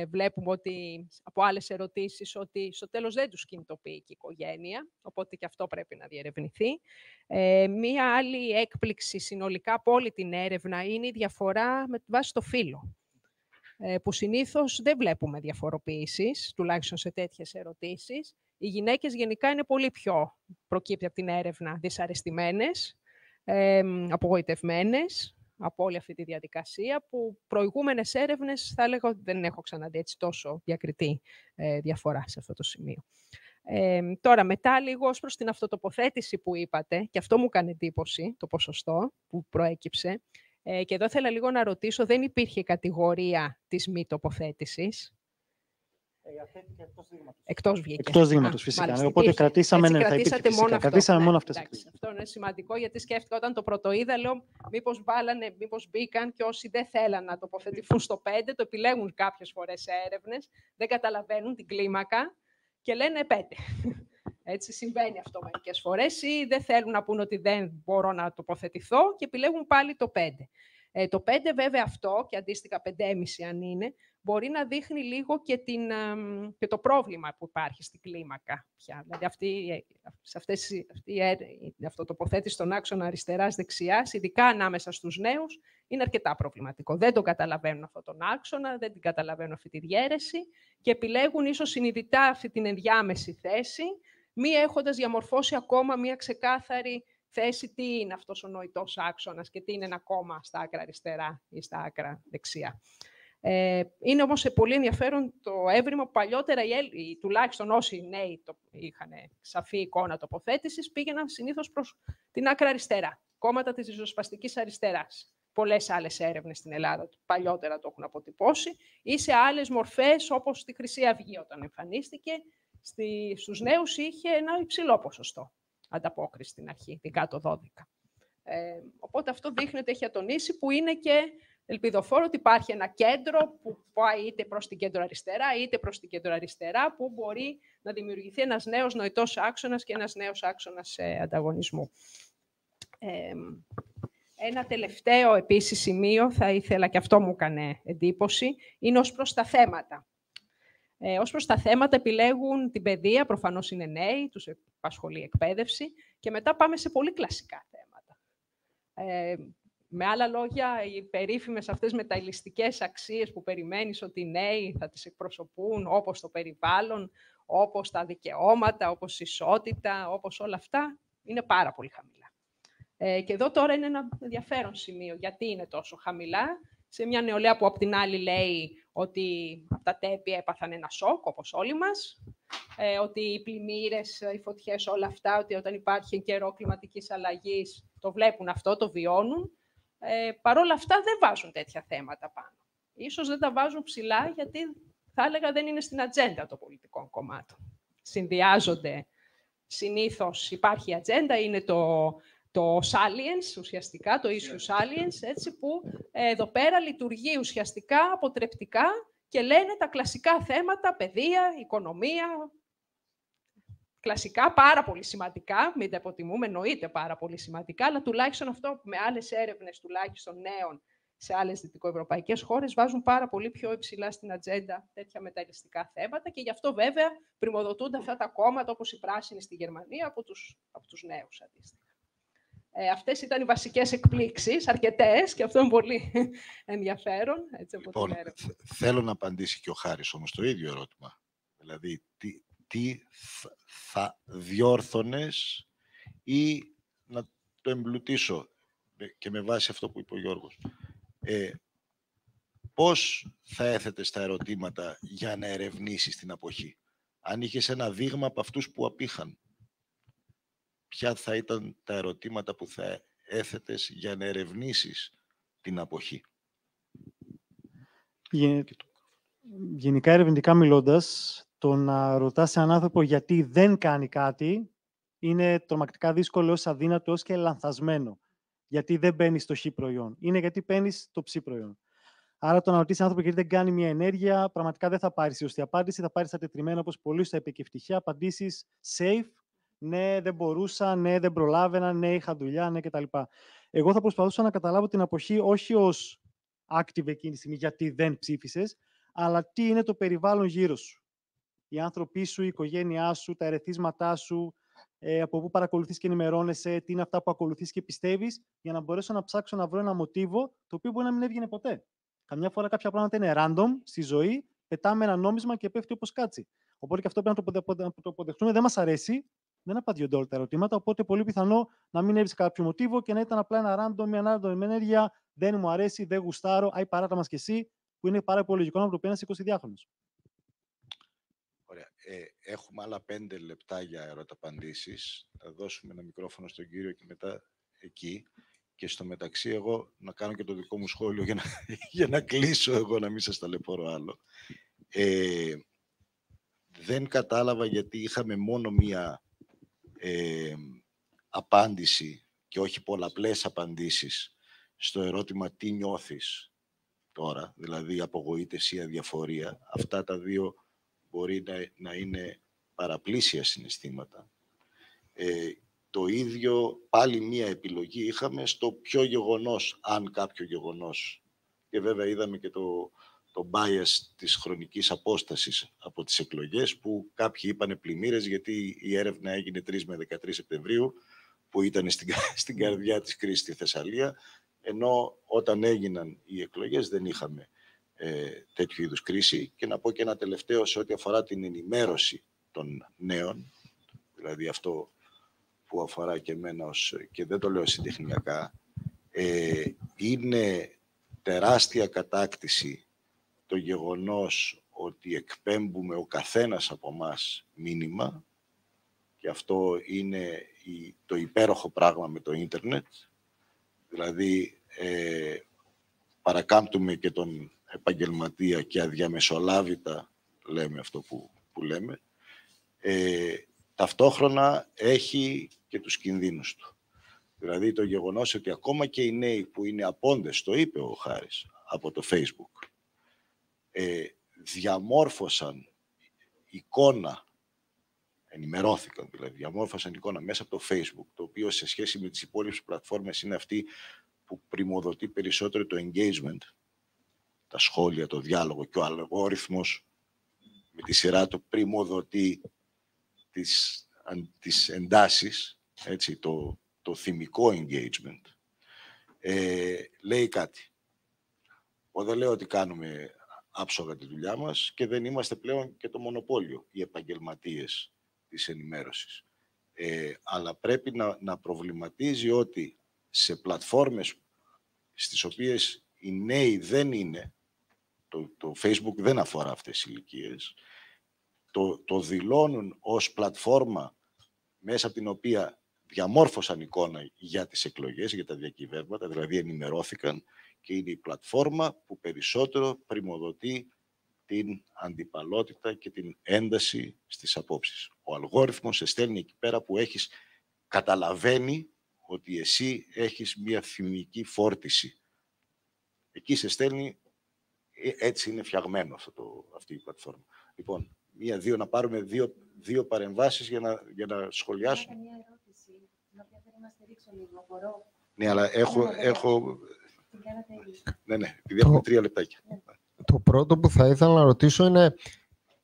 K: βλέπουμε ότι από άλλες ερωτήσεις ότι στο τέλος δεν τους κινητοποιεί και η οικογένεια, οπότε και αυτό πρέπει να διερευνηθεί. Μία άλλη έκπληξη συνολικά από όλη την έρευνα είναι η διαφορά με βάση το φύλο, που συνήθως δεν βλέπουμε διαφοροποιήσεις, τουλάχιστον σε τέτοιες ερωτήσεις. Οι γυναίκες γενικά είναι πολύ πιο, προκύπτει από την έρευνα, δυσαρεστημένες, απογοητευμένες από όλη αυτή τη διαδικασία, που προηγούμενες έρευνες θα έλεγα ότι δεν έχω ξαναδεί έτσι τόσο διακριτή διαφορά σε αυτό το σημείο. Τώρα, μετά λίγο ως προς την αυτοτοποθέτηση που είπατε, και αυτό μου έκανε εντύπωση, το ποσοστό που προέκυψε, και εδώ ήθελα λίγο να ρωτήσω, δεν υπήρχε κατηγορία της μη τοποθέτησης. Εκτός βγήκε.
C: Εκτός δείγματος, φυσικά.
K: Μάλιστα,
C: οπότε
K: υπήρχε.
C: κρατήσαμε,
K: Έτσι,
C: ναι, θα υπήρχε, φυσικά.
K: Μόνο
C: Κρατήσαμε
K: αυτό.
C: μόνο αυτές τις
K: Εντάξει, αυτό είναι σημαντικό, γιατί σκέφτηκα όταν το πρωτοείδα, λέω μήπως μπήκαν και όσοι δεν θέλαν να τοποθετηθούν στο 5, το επιλέγουν κάποιες φορές σε έρευνες, δεν καταλαβαίνουν την κλίμακα και λένε 5. Έτσι συμβαίνει αυτό μερικές φορές, ή δεν θέλουν να πούν ότι δεν μπορώ να τοποθετηθώ και επιλέγουν πάλι το 5. Το 5 βέβαια αυτό, και αντίστοιχα 5,5 αν είναι, μπορεί να δείχνει λίγο και το πρόβλημα που υπάρχει στην κλίμακα πια. Δηλαδή αυτή η αυτοτοποθέτηση στον άξονα αριστεράς-δεξιάς, ειδικά ανάμεσα στους νέους, είναι αρκετά προβληματικό. Δεν τον καταλαβαίνουν αυτόν τον άξονα, δεν την καταλαβαίνουν αυτή τη διαίρεση και επιλέγουν ίσως συνειδητά αυτή την ενδιάμεση θέση, μη έχοντας διαμορφώσει ακόμα μια ξεκάθαρη θέση τι είναι αυτός ο νοητός άξονας και τι είναι ένα κόμμα στα άκρα αριστερά ή στα άκρα δεξιά. Είναι όμως πολύ ενδιαφέρον το έβριμα που παλιότερα, τουλάχιστον όσοι νέοι είχαν σαφή εικόνα τοποθέτησης, πήγαιναν συνήθως προς την άκρα αριστερά, κόμματα της ριζοσπαστικής αριστεράς. Πολλές άλλες έρευνες στην Ελλάδα παλιότερα το έχουν αποτυπώσει, ή σε άλλες μορφές όπως στη Χρυσή Αυγή όταν εμφανίστηκε, στους νέους είχε ένα υψηλό ποσοστό ανταπόκριση στην αρχή, την κάτω 12. Οπότε αυτό δείχνει ότι έχει ατονίσει, που είναι και ελπιδοφόρο ότι υπάρχει ένα κέντρο που πάει είτε προς την κέντρο αριστερά είτε προς την κέντρο αριστερά, που μπορεί να δημιουργηθεί ένας νέος νοητός άξονας και ένας νέος άξονας ανταγωνισμού. Ένα τελευταίο επίσης σημείο, θα ήθελα, και αυτό μου έκανε εντύπωση, είναι ως προς τα θέματα. Ως προς τα θέματα επιλέγουν την παιδεία, προφανώς είναι νέοι, τους απασχολεί η εκπαίδευση, και μετά πάμε σε πολύ κλασικά θέματα. Με άλλα λόγια, οι περίφημες αυτές μεταλλιστικές αξίες που περιμένεις ότι οι νέοι θα τις εκπροσωπούν, όπως το περιβάλλον, όπως τα δικαιώματα, όπως η ισότητα, όπως όλα αυτά, είναι πάρα πολύ χαμηλά. Και εδώ τώρα είναι ένα ενδιαφέρον σημείο. Γιατί είναι τόσο χαμηλά? Σε μια νεολαία που απ' την άλλη λέει ότι τα τέπη έπαθαν ένα σοκ, όπως όλοι μας, ότι οι πλημμύρες, οι φωτιές, όλα αυτά, ότι όταν υπάρχει καιρό κλιματικής αλλαγής, το βλέπουν αυτό, το βιώνουν. Παρ' όλα αυτά δεν βάζουν τέτοια θέματα πάνω. Ίσως δεν τα βάζουν ψηλά, γιατί θα έλεγα δεν είναι στην ατζέντα των πολιτικών κομμάτων. Συνδυάζονται συνήθως, υπάρχει η ατζέντα, είναι το salience, ουσιαστικά, το issue salience, έτσι, που εδώ πέρα λειτουργεί ουσιαστικά αποτρεπτικά και λένε τα κλασικά θέματα, παιδεία, οικονομία, κλασικά πάρα πολύ σημαντικά, μην τα υποτιμούμε, εννοείται πάρα πολύ σημαντικά, αλλά τουλάχιστον αυτό με άλλες έρευνες, τουλάχιστον νέων, σε άλλες δυτικοευρωπαϊκές χώρες, βάζουν πάρα πολύ πιο υψηλά στην ατζέντα τέτοια μεταλλιστικά θέματα και γι' αυτό βέβαια πριμοδοτούνται αυτά τα κόμματα, όπως οι πράσινοι στη Γερμανία, από τους νέους αντίστοιχα. Αυτές ήταν οι βασικές εκπλήξεις, αρκετές, και αυτό είναι πολύ ενδιαφέρον. Έτσι, από
B: Λοιπόν, θέλω να απαντήσει και ο Χάρης όμως το ίδιο ερώτημα. Δηλαδή, τι θα διόρθωνες ή να το εμπλουτίσω και με βάση αυτό που είπε ο Γιώργος. Πώς θα έθετες τα ερωτήματα για να ερευνήσεις την αποχή? Αν είχες ένα δείγμα από αυτούς που απήχαν, ποια θα ήταν τα ερωτήματα που θα έθετες για να ερευνήσεις την αποχή?
C: Γενικά, ερευνητικά μιλώντας, το να ρωτάς έναν άνθρωπο γιατί δεν κάνει κάτι είναι τρομακτικά δύσκολο, αδύνατο και λανθασμένο. Γιατί δεν μπαίνει στο χ προϊόν. Είναι γιατί μπαίνει στο ψ προϊόν. Άρα, το να ρωτήσει έναν άνθρωπο γιατί δεν κάνει μια ενέργεια, πραγματικά δεν θα πάρει σωστή απάντηση. Θα πάρει ατετριμένα, όπως πολύ σωστά είπε και ευτυχία, απαντήσεις safe. Ναι, δεν μπορούσα, ναι, δεν προλάβαινα, ναι, είχα δουλειά, ναι, κτλ. Εγώ θα προσπαθούσα να καταλάβω την αποχή όχι ως active εκείνη τη στιγμή, γιατί δεν ψήφισες, αλλά τι είναι το περιβάλλον γύρω σου. Οι άνθρωποι σου, η οικογένειά σου, τα ερεθίσματά σου, από πού παρακολουθείς και ενημερώνεσαι, τι είναι αυτά που ακολουθείς και πιστεύεις, για να μπορέσω να ψάξω να βρω ένα μοτίβο το οποίο μπορεί να μην έβγαινε ποτέ. Καμιά φορά κάποια πράγματα είναι random στη ζωή, πετάμε ένα νόμισμα και πέφτει όπως κάτσι. Οπότε και αυτό πρέπει να το αποδεχτούμε. Δεν μας αρέσει, δεν απαντιόνται όλα τα ερωτήματα. Οπότε πολύ πιθανό να μην έβρισκε κάποιο μοτίβο και να ήταν απλά ένα random, μια random ενέργεια. Δεν μου αρέσει, δεν γουστάρω, άι παράτα μας κι εσύ, που είναι πάρα πολύ λογικό να το πει ένας 20διάχρονος.
B: Ωραία. Έχουμε άλλα 5 λεπτά για ερωταπαντήσεις. Θα δώσουμε ένα μικρόφωνο στον κύριο και μετά εκεί. Και στο μεταξύ εγώ να κάνω και το δικό μου σχόλιο για να κλείσω εγώ, να μην σας ταλαιπωρώ άλλο. Δεν κατάλαβα γιατί είχαμε μόνο μία απάντηση και όχι πολλαπλές απαντήσεις στο ερώτημα τι νιώθεις τώρα, δηλαδή απογοήτευση ή αδιαφορία. Αυτά τα δύο μπορεί να είναι παραπλήσια συναισθήματα. Το ίδιο, πάλι μία επιλογή είχαμε στο ποιο γεγονός, αν κάποιο γεγονός. Και βέβαια είδαμε και το bias της χρονικής απόστασης από τις εκλογές, που κάποιοι είπανε πλημμύρες, γιατί η έρευνα έγινε 3 με 13 Σεπτεμβρίου, που ήταν στην καρδιά της κρίσης στη Θεσσαλία, ενώ όταν έγιναν οι εκλογές δεν είχαμε τέτοιου είδους κρίση. Και να πω και ένα τελευταίο σε ό,τι αφορά την ενημέρωση των νέων, δηλαδή αυτό που αφορά και εμένα, και δεν το λέω συντεχνιακά, είναι τεράστια κατάκτηση το γεγονός ότι εκπέμπουμε ο καθένας από εμάς μήνυμα, και αυτό είναι το υπέροχο πράγμα με το ίντερνετ, δηλαδή παρακάμπτουμε και τον επαγγελματία και αδιαμεσολάβητα λέμε αυτό που λέμε, ταυτόχρονα έχει και τους κινδύνους του. Δηλαδή το γεγονός ότι ακόμα και οι νέοι που είναι απόντες, το είπε ο Χάρης, από το Facebook, διαμόρφωσαν εικόνα, ενημερώθηκαν δηλαδή, διαμόρφωσαν εικόνα μέσα από το Facebook, το οποίο σε σχέση με τις υπόλοιπες πλατφόρμες είναι αυτή που πριμοδοτεί περισσότερο το engagement, τα σχόλια, το διάλογο, και ο αλγόριθμος με τη σειρά του πριμοδοτεί τις εντάσεις, έτσι, το θυμικό engagement. Λέει κάτι. Εγώ δεν λέω ότι κάνουμε άψογα τη δουλειά μας και δεν είμαστε πλέον και το μονοπόλιο, οι επαγγελματίες της ενημέρωσης. Αλλά πρέπει να προβληματίζει ότι σε πλατφόρμες στις οποίες οι νέοι δεν είναι, το Facebook δεν αφορά αυτές τις ηλικίες, το δηλώνουν ως πλατφόρμα μέσα από την οποία διαμόρφωσαν εικόνα για τις εκλογές, για τα διακυβέρματα, δηλαδή ενημερώθηκαν, και είναι η πλατφόρμα που περισσότερο πριμοδοτεί την αντιπαλότητα και την ένταση στις απόψεις. Ο αλγόριθμος σε στέλνει εκεί πέρα που καταλαβαίνει ότι εσύ έχεις μια θυμική φόρτιση. Εκεί σε στέλνει, έτσι είναι φτιαγμένο αυτή η πλατφόρμα. Λοιπόν, να πάρουμε δύο παρεμβάσεις για να σχολιάσουμε.
O: Μια ερώτηση, την οποία θέλω να στηρίξω λίγο. Μπορώ?
B: Ναι, αλλά έχω... Ναι, επειδή έχουμε 3 λεπτάκια.
P: Το πρώτο που θα ήθελα να ρωτήσω είναι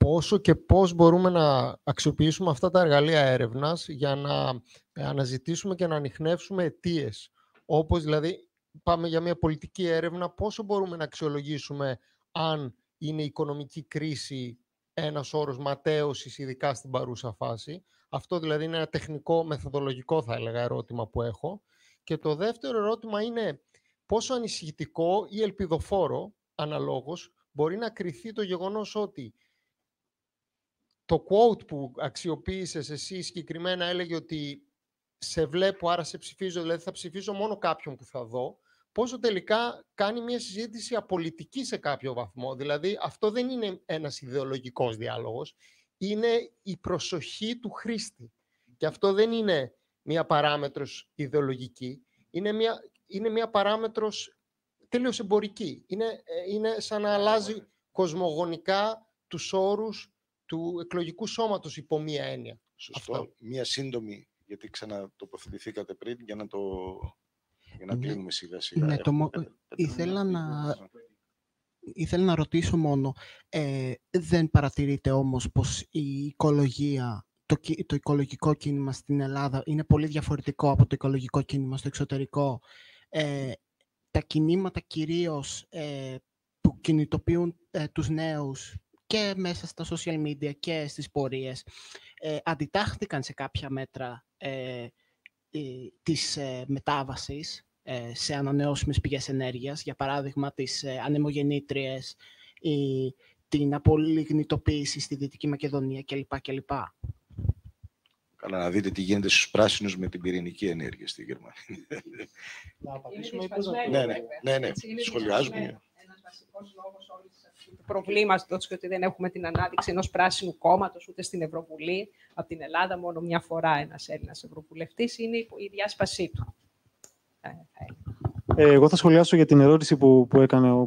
P: πόσο και πώς μπορούμε να αξιοποιήσουμε αυτά τα εργαλεία έρευνας για να αναζητήσουμε και να ανιχνεύσουμε αιτίες. Όπως δηλαδή, πάμε για μια πολιτική έρευνα, πόσο μπορούμε να αξιολογήσουμε αν είναι η οικονομική κρίση ένας όρος ματέωσης, ειδικά στην παρούσα φάση. Αυτό δηλαδή είναι ένα τεχνικό, μεθοδολογικό θα έλεγα ερώτημα που έχω. Και το δεύτερο ερώτημα είναι πόσο ανησυχητικό ή ελπιδοφόρο, αναλόγως, μπορεί να κριθεί το γεγονός ότι το quote που αξιοποίησες εσύ συγκεκριμένα έλεγε ότι σε βλέπω, άρα σε ψηφίζω, δηλαδή θα ψηφίσω μόνο κάποιον που θα δω, πόσο τελικά κάνει μια συζήτηση απολυτική σε κάποιο βαθμό. Δηλαδή αυτό δεν είναι ένας ιδεολογικός διάλογος, είναι η προσοχή του χρήστη. Και αυτό δεν είναι μια παράμετρος ιδεολογική, είναι μια παράμετρος τελείως εμπορική. Είναι σαν να αλλάζει κοσμογονικά τους όρους του εκλογικού σώματος υπό μία έννοια.
B: Σωστό. Αυτό. Μία σύντομη, γιατί ξανατοποθετηθήκατε πριν, για να κλείνουμε σιγά σιγά.
Q: Ναι, ήθελα να ρωτήσω μόνο, δεν παρατηρείτε όμως πως η οικολογία, το οικολογικό κίνημα στην Ελλάδα είναι πολύ διαφορετικό από το οικολογικό κίνημα στο εξωτερικό? Τα κινήματα κυρίως που κινητοποιούν τους νέους και μέσα στα social media και στις πορείες αντιτάχθηκαν σε κάποια μέτρα της μετάβασης σε ανανεώσιμες πηγές ενέργειας, για παράδειγμα τις ανεμογεννήτριες ή την απολιγνητοποίηση στη Δυτική Μακεδονία κλπ.
B: Καλά, να δείτε τι γίνεται στους πράσινους με την πυρηνική ενέργεια στη Γερμανία.
C: Να απαντήσουμε ή
B: ναι, σχολιάζουμε.
K: Ένας βασικός λόγος όλης αυτού του προβλήματος και ότι δεν έχουμε την ανάδειξη ενός πράσινου κόμματος ούτε στην Ευρωβουλή, από την Ελλάδα μόνο μια φορά ένας Έλληνας Ευρωβουλευτής, είναι η διάσπασή του.
C: Εγώ θα σχολιάσω για την ερώτηση που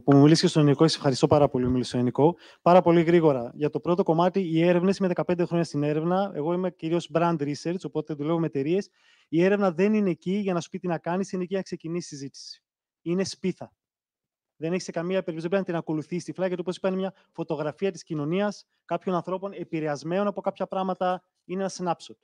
C: μου μίλησε στον Νικό. Σε ευχαριστώ πάρα πολύ που μίλησε στον Νικό. Πάρα πολύ γρήγορα. Για το πρώτο κομμάτι, οι έρευνες, είμαι 15 χρόνια στην έρευνα. Εγώ είμαι κυρίως brand research, οπότε δουλεύω με εταιρείες. Η έρευνα δεν είναι εκεί για να σου πει τι να κάνεις, είναι εκεί για να ξεκινήσει συζήτηση. Είναι σπίθα. Δεν έχει σε καμία περίπτωση, δεν πρέπει να την ακολουθήσει τυφλά, γιατί όπως είπα, είναι μια φωτογραφία της κοινωνίας κάποιων ανθρώπων επηρεασμένων από κάποια πράγματα. Είναι ένα snapshot.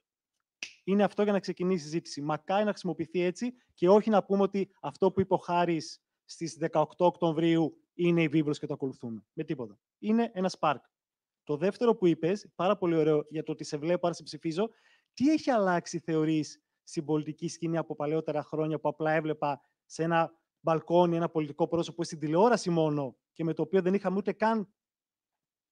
C: Είναι αυτό για να ξεκινήσει η συζήτηση. Μακάρι να χρησιμοποιηθεί έτσι και όχι να πούμε ότι αυτό που είπε ο Χάρης στις 18 Οκτωβρίου είναι η βίβλος και το ακολουθούμε. Με τίποτα. Είναι ένα spark. Το δεύτερο που είπες, πάρα πολύ ωραίο για το ότι σε βλέπω, άρα σε ψηφίζω, τι έχει αλλάξει, θεωρείς, στην πολιτική σκηνή από παλαιότερα χρόνια που απλά έβλεπα σε ένα μπαλκόνι ένα πολιτικό πρόσωπο στην τηλεόραση μόνο και με το οποίο δεν είχαμε ούτε καν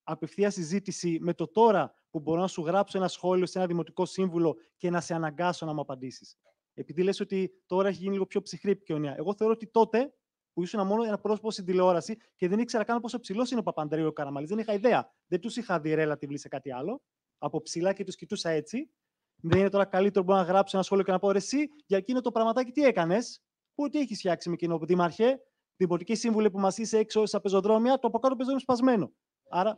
C: απευθεία συζήτηση, με το τώρα που μπορώ να σου γράψω ένα σχόλιο σε ένα δημοτικό σύμβουλο και να σε αναγκάσω να μου απαντήσεις. Επειδή λες ότι τώρα έχει γίνει λίγο πιο ψυχρή επικοινωνία. Εγώ θεωρώ ότι τότε που ήσουν μόνο ένα πρόσωπο στην τηλεόραση και δεν ήξερα καν πόσο ψηλός είναι ο Παπανδρέου ο Καραμαλής, δεν είχα ιδέα. Δεν τους είχα δει relatively σε κάτι άλλο. Από ψηλά και τους κοιτούσα έτσι. Δεν είναι τώρα καλύτερο που μπορώ να γράψω ένα σχόλιο και να πω: εσύ, για εκείνο το πραγματάκι τι έκανες, που τι έχεις φτιάξει με εκείνο, Δήμαρχε, δημοτική σύμβουλε που μας είσαι έξω στα πεζοδρόμια, το από κάτω πεζόδρομιο σπασμένο. Άρα.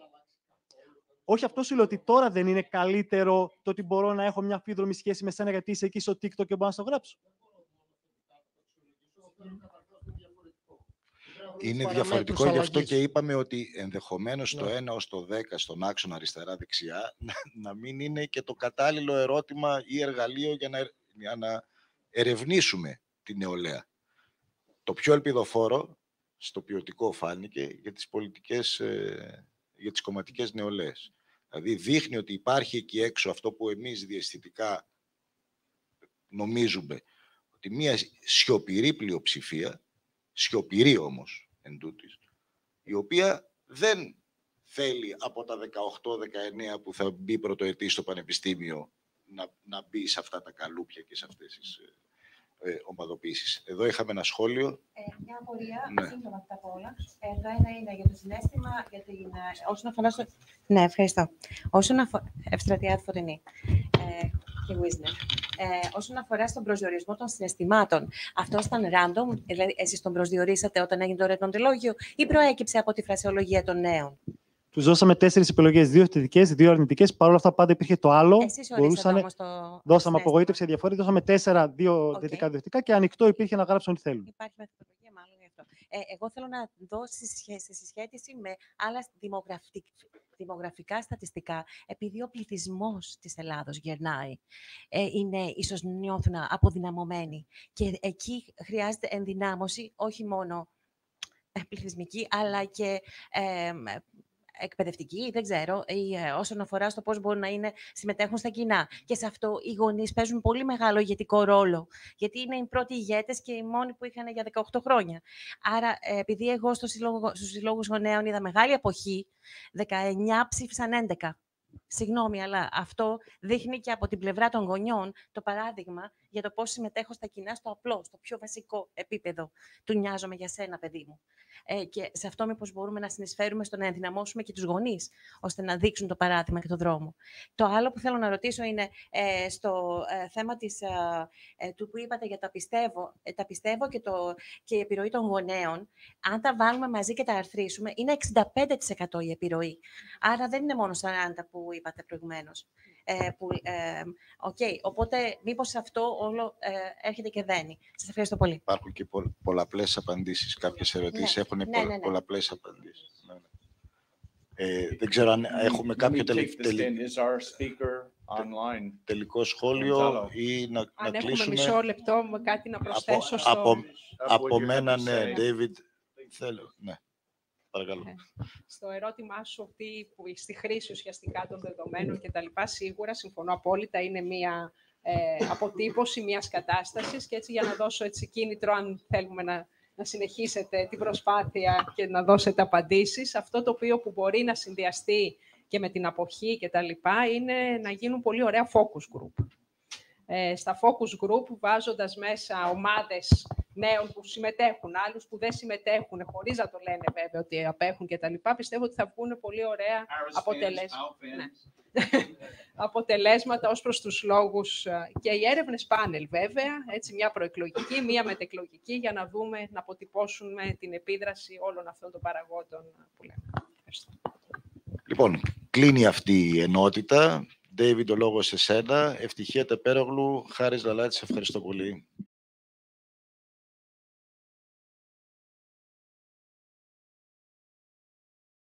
C: Όχι, αυτό σου λέω ότι τώρα δεν είναι καλύτερο το ότι μπορώ να έχω μια αμφίδρομη σχέση με σένα γιατί είσαι εκεί στο TikTok και μπορώ να στο γράψω.
B: Είναι διαφορετικό, γι' αυτό και είπαμε ότι ενδεχομένως το 1 ως το 10 στον άξονα αριστερά-δεξιά να μην είναι και το κατάλληλο ερώτημα ή εργαλείο για να ερευνήσουμε τη νεολαία. Το πιο ελπιδοφόρο στο ποιοτικό φάνηκε για τις πολιτικές, για τις κομματικές νεολαίες. Δηλαδή δείχνει ότι υπάρχει εκεί έξω αυτό που εμείς διαισθητικά νομίζουμε, ότι μια σιωπηρή πλειοψηφία, σιωπηρή όμως εν τούτης, η οποία δεν θέλει από τα 18-19 που θα μπει πρωτοετή στο πανεπιστήμιο να μπει σε αυτά τα καλούπια και σε αυτές τις ομαδοποίησεις. Εδώ είχαμε ένα σχόλιο.
O: Μια απορία, σύντομα αυτά από όλα. Το ένα είναι για το συναίσθημα, για την, όσον αφορά στο... Ναι, ευχαριστώ. Όσον αφορά... Ευστρατεία Φωτεινή και Wisner. Όσον αφορά στον προσδιορισμό των συναισθημάτων, αυτό ήταν random, δηλαδή εσείς τον προσδιορίσατε όταν έγινε το ρετοντολόγιο ή προέκυψε από τη φρασιολογία των νέων?
C: Τους δώσαμε 4 επιλογές, 2 θετικές, 2 αρνητικές. Παρ' όλα αυτά, πάντα υπήρχε το άλλο.
O: Εσείς ορίσατε όμως το...
C: Δώσαμε απογοήτευση, διαφορετική. Δώσαμε 4, 2 θετικά, 2 θετικά και ανοιχτό υπήρχε να γράψουν ό,τι θέλουν.
O: Υπάρχει μεθοδολογία, μάλλον γι' αυτό. Εγώ θέλω να δω σε συσχέτιση με άλλα δημογραφικά στατιστικά, επειδή ο πληθυσμός της Ελλάδος γερνάει, ίσως νιώθουν αποδυναμωμένοι. Και εκεί χρειάζεται ενδυνάμωση, όχι μόνο πληθυσμική, αλλά και εκπαιδευτική, δεν ξέρω, ή όσον αφορά στο πώς μπορούν να συμμετέχουν στα κοινά. Και σε αυτό οι γονείς παίζουν πολύ μεγάλο ηγετικό ρόλο, γιατί είναι οι πρώτοι ηγέτες και οι μόνοι που είχαν για 18 χρόνια. Άρα, επειδή εγώ στους συλλόγους γονέων είδα μεγάλη αποχή, 19 ψήφισαν 11. Συγγνώμη, αλλά αυτό δείχνει και από την πλευρά των γονιών το παράδειγμα για το πώς συμμετέχω στα κοινά, στο απλό, στο πιο βασικό επίπεδο του νοιάζομαι για σένα, παιδί μου. Και σε αυτό μήπως μπορούμε να συνεισφέρουμε στο να ενδυναμώσουμε και τους γονείς, ώστε να δείξουν το παράδειγμα και το δρόμο. Το άλλο που θέλω να ρωτήσω είναι στο θέμα του που είπατε για τα πιστεύω και η επιρροή των γονέων. Αν τα βάλουμε μαζί και τα αρθρήσουμε, είναι 65% η επιρροή. Άρα δεν είναι μόνο 40% που είπατε προηγουμένως. Οπότε μήπως αυτό όλο έρχεται και δένει. Σας ευχαριστώ πολύ.
B: Υπάρχουν και πολλαπλές απαντήσεις. Κάποιες ερωτήσεις έχουν πολλαπλές απαντήσεις. Δεν ξέρω αν έχουμε κάποιο τελικό σχόλιο ή να κλείσουμε.
K: Αν έχουμε μισό λεπτό με κάτι να προσθέσω
B: από μένα, ναι, David, θέλω. Ναι.
K: Στο ερώτημά σου στη χρήση ουσιαστικά των δεδομένων και τα λοιπά, σίγουρα συμφωνώ απόλυτα, είναι μία αποτύπωση μιας κατάστασης και έτσι για να δώσω κίνητρο αν θέλουμε να συνεχίσετε την προσπάθεια και να δώσετε απαντήσεις. Αυτό το οποίο που μπορεί να συνδυαστεί και με την αποχή και τα λοιπά είναι να γίνουν πολύ ωραία focus group. Στα focus group βάζοντας μέσα ομάδες νέων που συμμετέχουν, άλλους που δεν συμμετέχουν, χωρίς να το λένε βέβαια ότι απέχουν και τα λοιπά, πιστεύω ότι θα βγουν πολύ ωραία αποτελέσματα ως προς τους λόγους και οι έρευνες πάνελ βέβαια, έτσι μια προεκλογική, μια μετεκλογική, για να δούμε, να αποτυπώσουμε την επίδραση όλων αυτών των παραγόντων που λέμε. Ευχαριστώ.
B: Λοιπόν, κλείνει αυτή η ενότητα. David, ο λόγος σε σένα. Ευτυχία Τεπέρογλου, Χάρης Λαλάτης, ευχαριστώ πολύ.